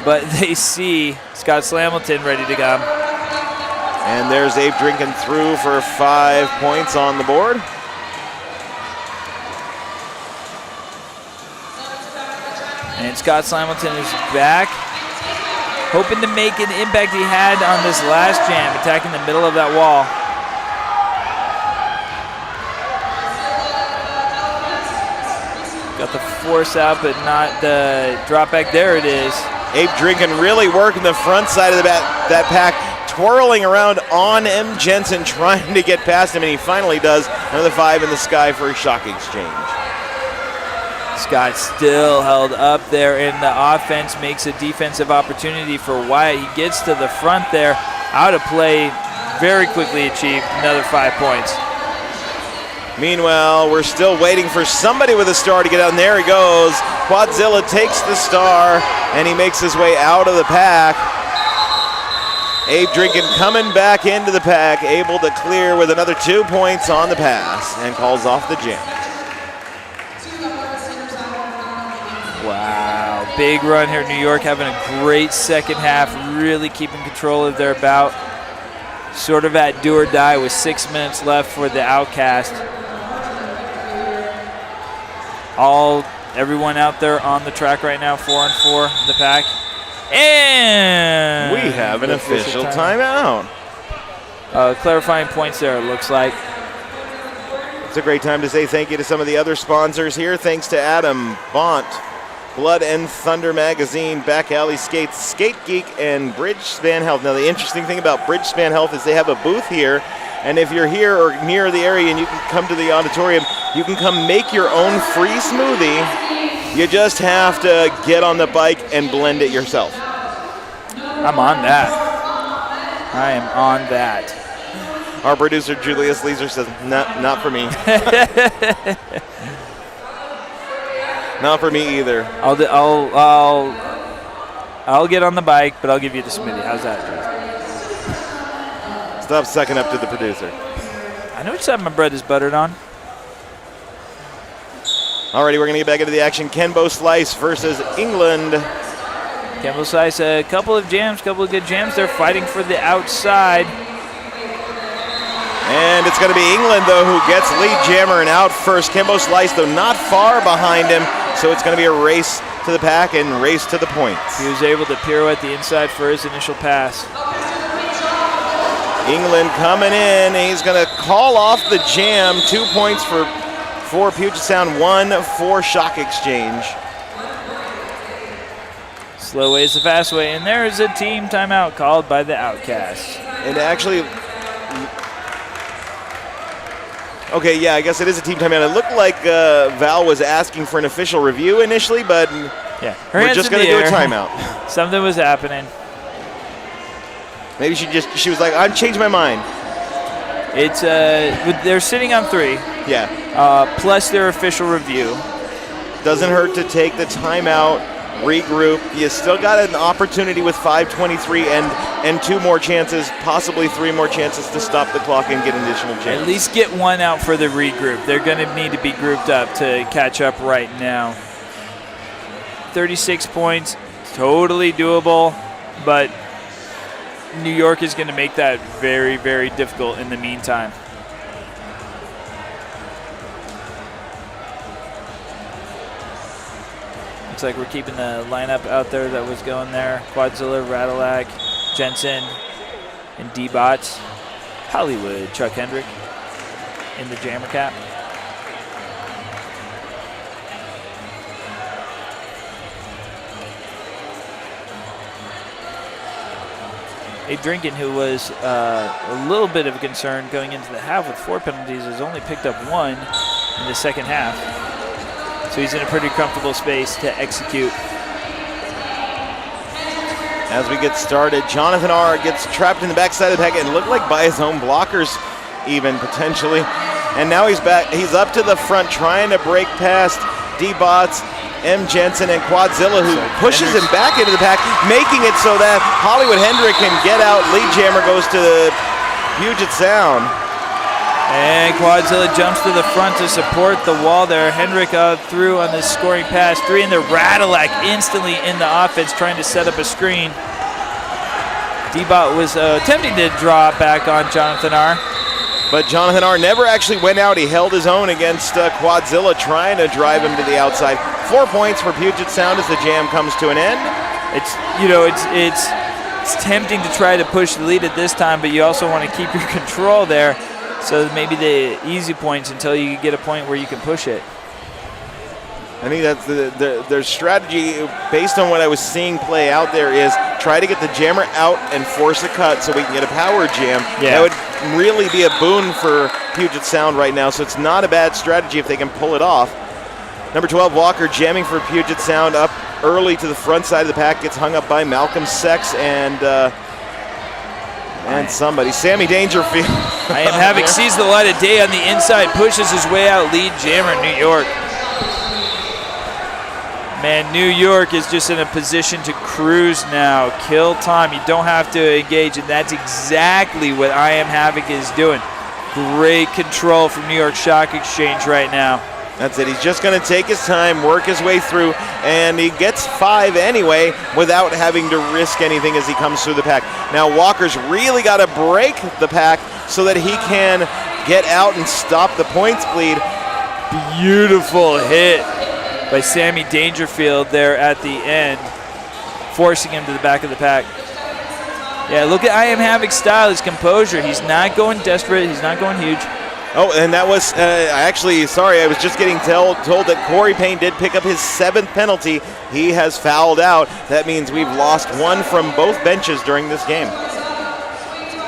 But they see Scott Slamilton ready to go. And there's Abe Drinkin through for 5 points on the board. And Scott Slamilton is back, hoping to make an impact he had on this last jam, attacking the middle of that wall. Got the force out, but not the drop back. There it is. Abe Drinkin really working the front side of that pack, twirling around on M. Jensen, trying to get past him, and he finally does. Another 5 in the sky for a Shock Exchange. Scott still held up there, and the offense makes a defensive opportunity for Wyatt. He gets to the front there, out of play, very quickly achieved another 5 points. Meanwhile, we're still waiting for somebody with a star to get out, and there he goes. Quadzilla takes the star, and he makes his way out of the pack. Abe Drinkin coming back into the pack, able to clear with another 2 points on the pass, and calls off the jam. Wow, big run here. New York having a great second half, really keeping control of their bout. Sort of at do or die with 6 minutes left for the Outcast. Everyone out there on the track right now, 4-4 in the pack. And we have an official timeout. Clarifying points there, it looks like. It's a great time to say thank you to some of the other sponsors here. Thanks to Adam, Bont, Blood and Thunder Magazine, Back Alley Skates, Skate Geek, and Bridgespan Health. Now, the interesting thing about Bridgespan Health is they have a booth here, and if you're here or near the area and you can come to the auditorium, you can come make your own free smoothie. You just have to get on the bike and blend it yourself. I'm on that. I am on that. Our producer, Julius Leeser, says, not for me. Not for me either. I'll get on the bike, but I'll give you the smoothie. How's that, Joe? Stop sucking up to the producer. I know which side my bread is buttered on. Alrighty, we're going to get back into the action. Kenbo Slice versus England. Campbell Slice, a couple of good jams. They're fighting for the outside. And it's going to be England, though, who gets lead jammer and out first. Kenbo Slice, though, not far behind him, so it's going to be a race to the pack and race to the points. He was able to pirouette the inside for his initial pass. England coming in. He's going to call off the jam. 2 points for Puget Sound, 1 for Shock Exchange. Slow way is the fast way, and there is a team timeout called by the Outcast. And actually, okay, yeah, I guess it is a team timeout. It looked like Val was asking for an official review initially, but yeah, we're just going to do a timeout. Something was happening. Maybe she was like, I've changed my mind. It's they're sitting on 3. Yeah. Plus their official review. Doesn't hurt to take the timeout, regroup. You still got an opportunity with 5:23 and 2 more chances, possibly 3 more chances to stop the clock and get an additional chance. At least get 1 out for the regroup. They're going to need to be grouped up to catch up right now. 36 points, totally doable, but New York is going to make that very, very difficult in the meantime. Looks like we're keeping the lineup out there that was going there. Quadzilla, Radalac, Jensen, and D-Bots. Hollywood, Chuck Hendrick in the jammer cap. Abe Drinkin, who was a little bit of a concern going into the half with 4 penalties, has only picked up 1 in the second half. So he's in a pretty comfortable space to execute. As we get started, Jonathan R. gets trapped in the backside of the pack and looked like by his own blockers even potentially. And now he's back. He's up to the front trying to break past D-Bots, M. Jensen, and Quadzilla, who pushes him back into the pack, making it so that Hollywood Hendrick can get out. Lead jammer goes to the Puget Sound. And Quadzilla jumps to the front to support the wall there. Hendrick through on this scoring pass. 3 in the Radalac instantly in the offense trying to set up a screen. D-Bot was attempting to draw back on Jonathan R. But Jonathan R. never actually went out. He held his own against Quadzilla, trying to drive him to the outside. 4 points for Puget Sound as the jam comes to an end. It's tempting to try to push the lead at this time, but you also want to keep your control there. So maybe the easy points until you get a point where you can push it. I think that's their strategy based on what I was seeing play out there is try to get the jammer out and force a cut so we can get a power jam. Yeah. That would really be a boon for Puget Sound right now, so it's not a bad strategy if they can pull it off. Number 12, Walker, jamming for Puget Sound up early to the front side of the pack, gets hung up by Malcolm Sex and somebody. Sammy Dangerfield. I Am Havoc sees the light of day on the inside, pushes his way out, lead jammer New York. Man, New York is just in a position to cruise now, kill time. You don't have to engage, and that's exactly what I Am Havoc is doing. Great control from New York Shock Exchange right now. That's it. He's just going to take his time, work his way through, and he gets 5 anyway without having to risk anything as he comes through the pack. Now Walker's really got to break the pack so that he can get out and stop the points bleed. Beautiful hit by Sammy Dangerfield there at the end, forcing him to the back of the pack. Yeah, look at I Am Havoc's style, his composure. He's not going desperate. He's not going huge. Oh, and that was actually, sorry, I was just getting told that Corey Payne did pick up his 7th penalty. He has fouled out. That means we've lost 1 from both benches during this game.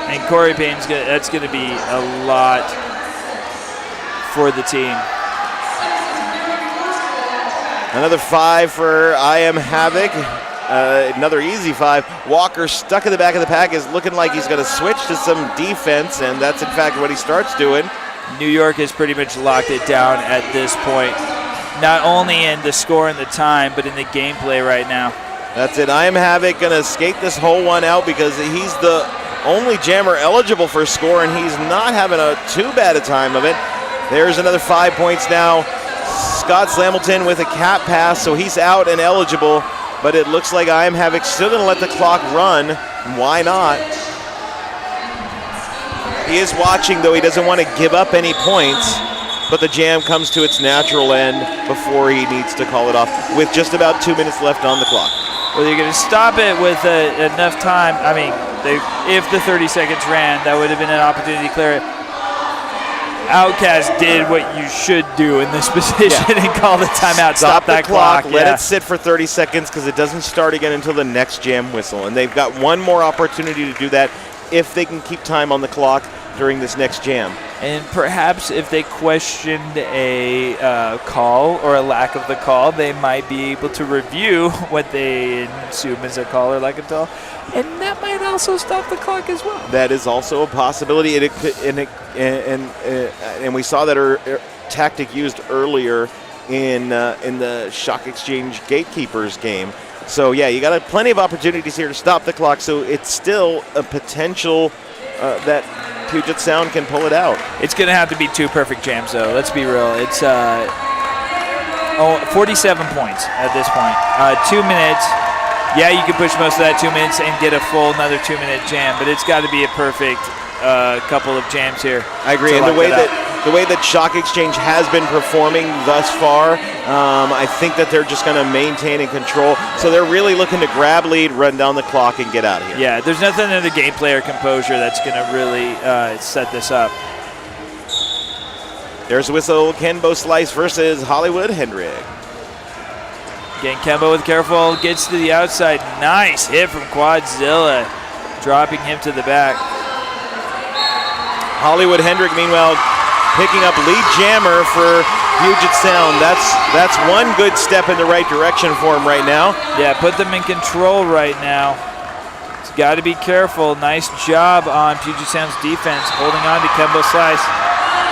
And Corey Payne's that's going to be a lot for the team. Another 5 for I Am Havoc. Another easy 5. Walker stuck in the back of the pack is looking like he's going to switch to some defense, and that's in fact what he starts doing. New York has pretty much locked it down at this point, not only in the score and the time, but in the gameplay right now. That's it. I Am Havoc going to skate this whole one out because he's the only jammer eligible for score, and he's not having too bad a time of it. There's another 5 points now. Scott Slamilton with a cap pass, so he's out and eligible. But it looks like I Am Havoc still going to let the clock run. Why not? He is watching, though. He doesn't want to give up any points. But the jam comes to its natural end before he needs to call it off with just about 2 minutes left on the clock. Well, you're going to stop it with enough time. I mean, if the 30 seconds ran, that would have been an opportunity to clear it. Outcast did what you should do in this position and call the timeout. Stop that clock. Let it sit for 30 seconds because it doesn't start again until the next jam whistle. And they've got one more opportunity to do that if they can keep time on the clock during this next jam. And perhaps if they questioned a call or a lack of the call, they might be able to review what they assume is a call or lack of call. And that might also stop the clock as well. That is also a possibility. And we saw that tactic used earlier in the Shock Exchange Gatekeepers game. So, yeah, you got plenty of opportunities here to stop the clock. So it's still a potential that Puget Sound can pull it out. It's going to have to be 2 perfect jams, though. Let's be real. It's 47 points at this point. 2 minutes. Yeah, you can push most of that 2 minutes and get a full another 2-minute jam, but it's got to be a perfect couple of jams here. I agree. And the way that Shock Exchange has been performing thus far, I think that they're just going to maintain and control. So they're really looking to grab lead, run down the clock, and get out of here. Yeah, there's nothing in the gameplay or composure that's going to really set this up. There's a whistle. Kenbo Slice versus Hollywood Hendrick. Again, Kemba with careful, gets to the outside. Nice hit from Quadzilla, dropping him to the back. Hollywood Hendrick, meanwhile, picking up lead jammer for Puget Sound. That's one good step in the right direction for him right now. Yeah, put them in control right now. He's got to be careful. Nice job on Puget Sound's defense, holding on to Kemba Slice.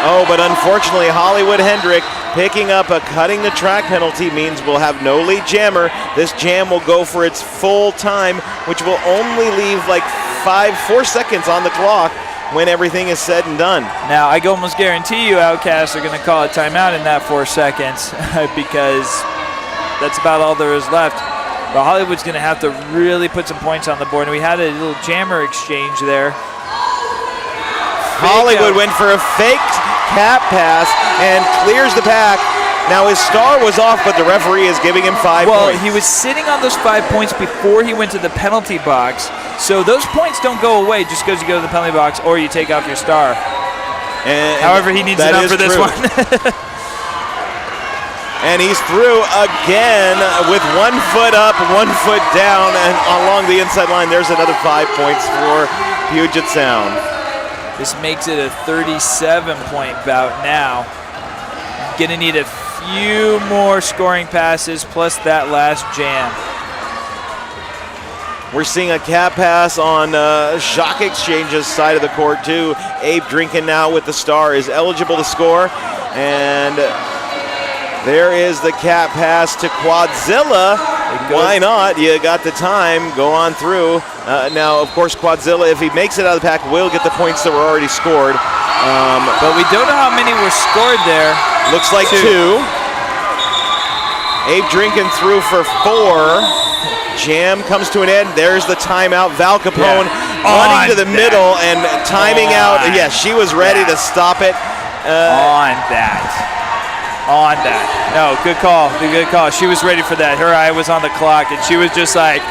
Oh, but unfortunately, Hollywood Hendrick picking up a cutting the track penalty means we'll have no lead jammer. This jam will go for its full time, which will only leave like 4 seconds on the clock when everything is said and done. Now, I can almost guarantee you Outcasts are going to call a timeout in that 4 seconds because that's about all there is left. But Hollywood's going to have to really put some points on the board. And we had a little jammer exchange there. Hollywood went for a fake cap pass and clears the pack. Now his star was off, but the referee is giving him 5 points. Well, he was sitting on those 5 points before he went to the penalty box. So those points don't go away just because you go to the penalty box or you take off your star. However, he needs enough for this one. And he's through again with 1 foot up, 1 foot down, and along the inside line, there's another 5 points for Puget Sound. This makes it a 37-point bout now. Gonna need a few more scoring passes plus that last jam. We're seeing a cap pass on Shock Exchange's side of the court too. Abe Drinkin now with the star is eligible to score. And there is the cap pass to Quadzilla. Why not? You got the time. Go on through. Now, of course, Quadzilla, if he makes it out of the pack, will get the points that were already scored. But we don't know how many were scored there. Looks like 2. Abe Drinkin through for 4. Jam comes to an end. There's the timeout. Val Capone running to the middle and timing out. Yes, she was ready to stop it. On that. No, good call. Good call. She was ready for that. Her eye was on the clock, and she was just like...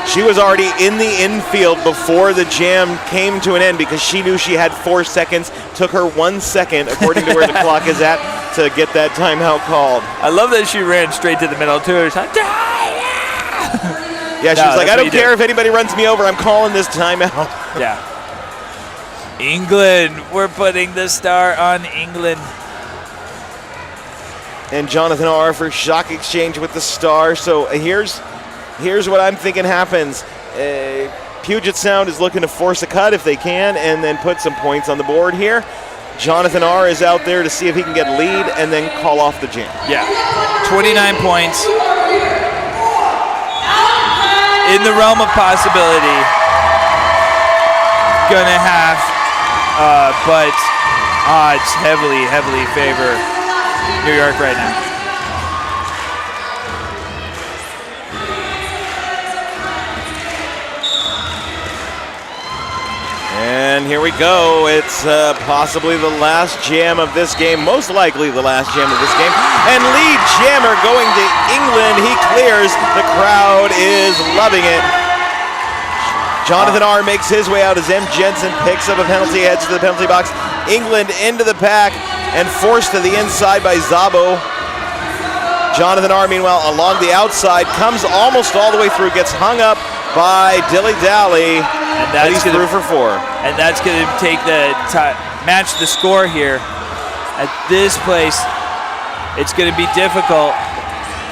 She was already in the infield before the jam came to an end because she knew she had 4 seconds. Took her 1 second, according to where the clock is at, to get that timeout called. I love that she ran straight to the middle, too. She's like, yeah, she was like, I don't care if anybody runs me over. I'm calling this timeout. Yeah. England. We're putting the star on England. And Jonathan R. for Shock Exchange with the star. So here's what I'm thinking happens. Puget Sound is looking to force a cut if they can and then put some points on the board here. Jonathan R. is out there to see if he can get lead and then call off the jam. Yeah, 29 points. In the realm of possibility. Gonna have, but odds heavily favor New York right now. And here we go. It's possibly the last jam of this game, most likely the last jam of this game. And lead jammer going to England. He clears. The crowd is loving it. Jonathan R. makes his way out as M. Jensen picks up a penalty, heads to the penalty box. England into the pack and forced to the inside by Szabo. Jonathan R., meanwhile, along the outside, comes almost all the way through, gets hung up by Dilly Dally, and he's through for 4. And that's going to take match the score here. At this place, it's going to be difficult,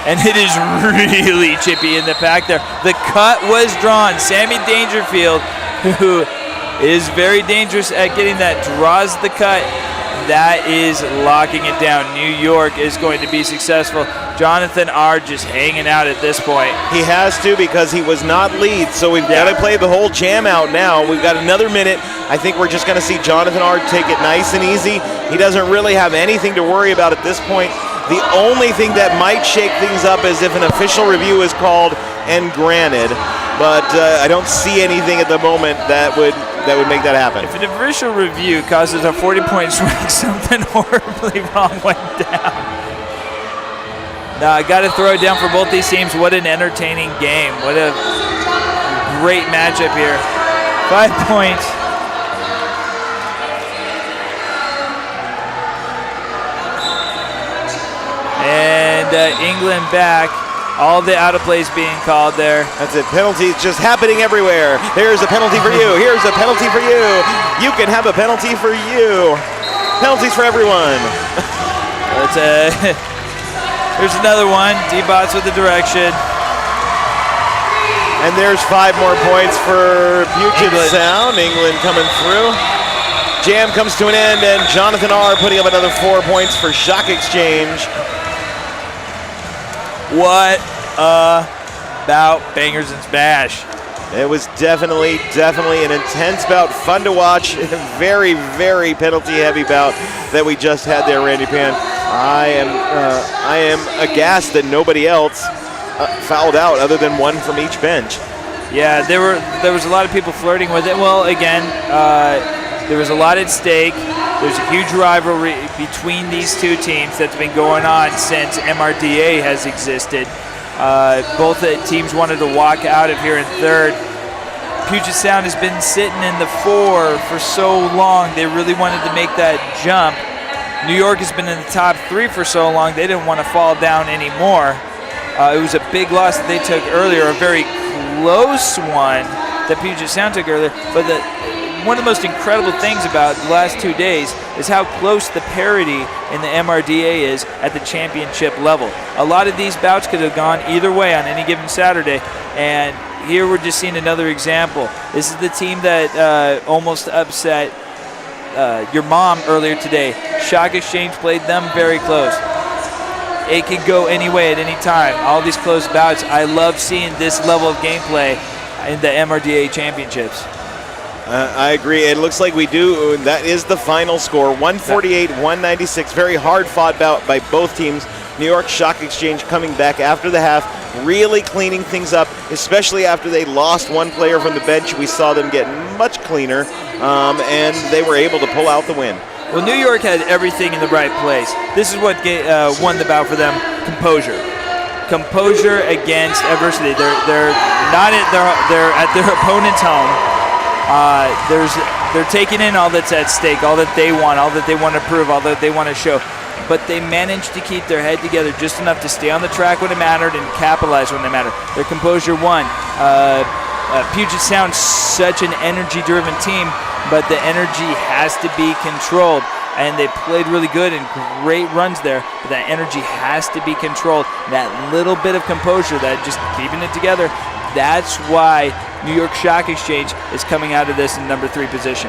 and it is really chippy in the pack there. The cut was drawn. Sammy Dangerfield, who is very dangerous at getting that, draws the cut. That is locking it down. New York is going to be successful. Jonathan R. just hanging out at this point. He has to, because he was not lead, so we've got to play the whole jam out now. We've got another minute. I think we're just going to see Jonathan R. take it nice and easy. He doesn't really have anything to worry about at this point. The only thing that might shake things up is if an official review is called and granted, but I don't see anything at the moment that would make that happen. If an official review causes a 40-point swing, something horribly wrong went down. Now, I got to throw it down for both these teams. What an entertaining game. What a great matchup here. 5 points. And England back. All the out of plays being called there. That's it. Penalties just happening everywhere. Here's a penalty for you. Here's a penalty for you. You can have a penalty for you. Penalties for everyone. Here's another one. D-Bots with the direction. And there's 5 more points for Puget Sound. England coming through. Jam comes to an end, and Jonathan R. putting up another 4 points for Shock Exchange. What about Bangers and Smash? It was definitely an intense bout, fun to watch, very, very penalty-heavy bout that we just had there, Randy Pan. I am aghast that nobody else fouled out other than one from each bench. Yeah, there was a lot of people flirting with it. Well, again, there was a lot at stake. There's a huge rivalry between these two teams that's been going on since MRDA has existed. Both teams wanted to walk out of here in third. Puget Sound has been sitting in the 4 for so long. They really wanted to make that jump. New York has been in the top 3 for so long. They didn't want to fall down anymore. It was a big loss that they took earlier, a very close one that Puget Sound took earlier. But one of the most incredible things about the last 2 days is how close the parity in the MRDA is at the championship level. A lot of these bouts could have gone either way on any given Saturday, and here we're just seeing another example. This is the team that almost upset your mom earlier today. Shock Exchange played them very close. It can go any way at any time. All these close bouts. I love seeing this level of gameplay in the MRDA championships. I agree. It looks like we do. That is the final score, 148-196. Very hard-fought bout by both teams. New York Shock Exchange coming back after the half, really cleaning things up, especially after they lost one player from the bench. We saw them get much cleaner, and they were able to pull out the win. Well, New York had everything in the right place. This is what won the bout for them: composure. Composure against adversity. They're at their opponent's home. They're taking in all that's at stake, all that they want, all that they want to prove, all that they want to show. But they managed to keep their head together just enough to stay on the track when it mattered and capitalize when they mattered. Their composure won. Puget Sound's such an energy-driven team, but the energy has to be controlled. And they played really good and great runs there, but that energy has to be controlled. That little bit of composure, that just keeping it together, that's why New York Shock Exchange is coming out of this in number 3 position.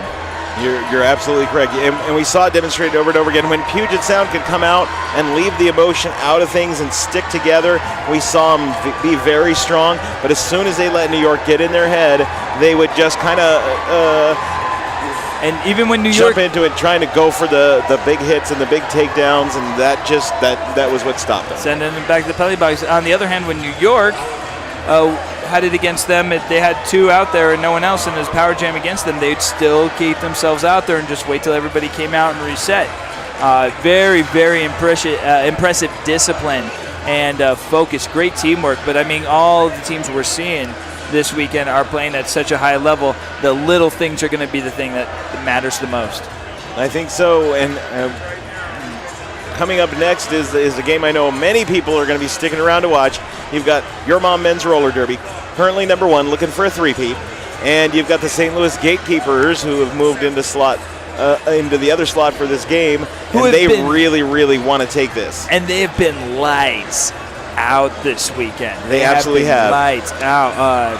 You're absolutely correct. And we saw it demonstrated over and over again. When Puget Sound could come out and leave the emotion out of things and stick together, we saw them be very strong. But as soon as they let New York get in their head, they would just kind of and even when New jump York into it, trying to go for the big hits and the big takedowns, and that was what stopped them. Sending them back to the penalty box. On the other hand, when New York had it against them. If they had 2 out there and no one else, and there's power jam against them, they'd still keep themselves out there and just wait till everybody came out and reset. Very, very impressive discipline and focus. Great teamwork. But, I mean, all the teams we're seeing this weekend are playing at such a high level. The little things are going to be the thing that matters the most. I think so. And coming up next is a game I know many people are going to be sticking around to watch. You've got Your Mom Men's Roller Derby, currently number 1, looking for a three-peat. And you've got the St. Louis Gatekeepers, who have moved into the other slot for this game. And they really, really want to take this. And they have been lights out this weekend. They absolutely have. Lights out.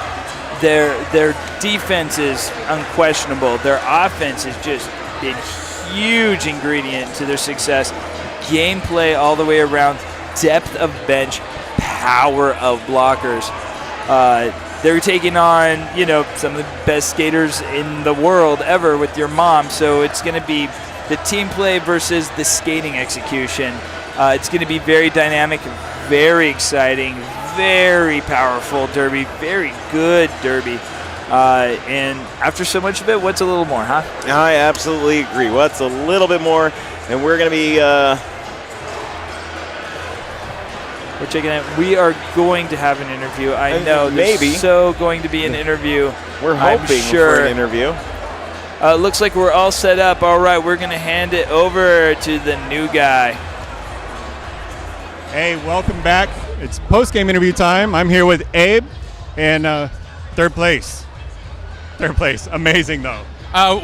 Their defense is unquestionable. Their offense has just been huge ingredient to their success. Gameplay all the way around, depth of bench, power of blockers. They're taking on, some of the best skaters in the world ever with Your Mom. So it's going to be the team play versus the skating execution. It's going to be very dynamic, very exciting, very powerful derby, very good derby. And after so much of it, what's a little more, huh? I absolutely agree. What's a little bit more? And we're going to be... We're checking it. We are going to have an interview. I know. Maybe. There's so going to be an interview. We're hoping for an interview. Looks like we're all set up. All right, we're going to hand it over to the new guy. Hey, welcome back. It's post-game interview time. I'm here with Abe, and third place. Third place. Amazing, though.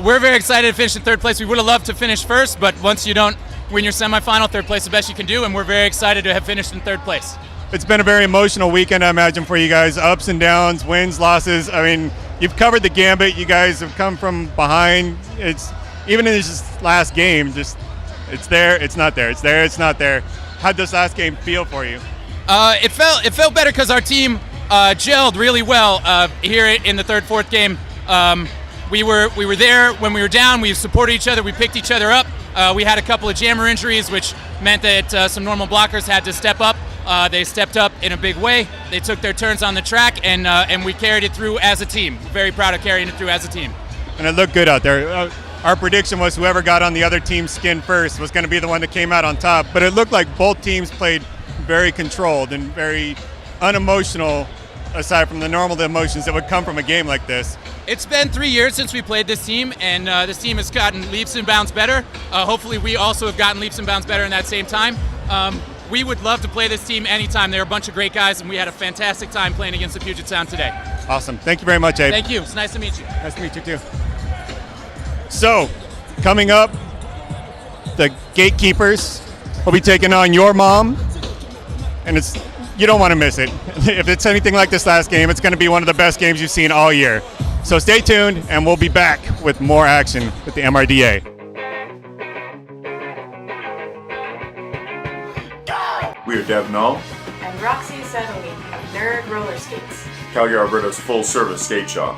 We're very excited to finish in third place. We would have loved to finish first, but once you don't win your semifinal, third place is the best you can do, and we're very excited to have finished in third place. It's been a very emotional weekend, I imagine, for you guys. Ups and downs, wins, losses. I mean, you've covered the gambit. You guys have come from behind. It's even in this last game, just it's there, it's not there. It's there, it's not there. How'd this last game feel for you? It felt better because our team gelled really well here in the third, fourth game. We were there when we were down. We supported each other. We picked each other up. We had a couple of jammer injuries, which meant that some normal blockers had to step up. They stepped up in a big way. They took their turns on the track, and we carried it through as a team. We're very proud of carrying it through as a team. And it looked good out there. Our prediction was whoever got on the other team's skin first was going to be the one that came out on top. But it looked like both teams played very controlled and very unemotional, aside from the normal emotions that would come from a game like this. It's been 3 years since we played this team, and this team has gotten leaps and bounds better. Hopefully we also have gotten leaps and bounds better in that same time. We would love to play this team anytime. They're a bunch of great guys, and we had a fantastic time playing against the Puget Sound today. Awesome. Thank you very much, Abe. Thank you. It's nice to meet you. Nice to meet you, too. So, coming up, the Gatekeepers will be taking on Your Mom, and you don't want to miss it. If it's anything like this last game, it's going to be one of the best games you've seen all year. So stay tuned, and we'll be back with more action with the MRDA. We are Deb Null, And Roxy Sadowin of Nerd Roller Skates. Calgary, Alberta's full-service skate shop.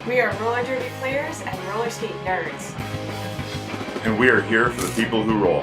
We are roller derby players and roller skate nerds. And we are here for the people who roll.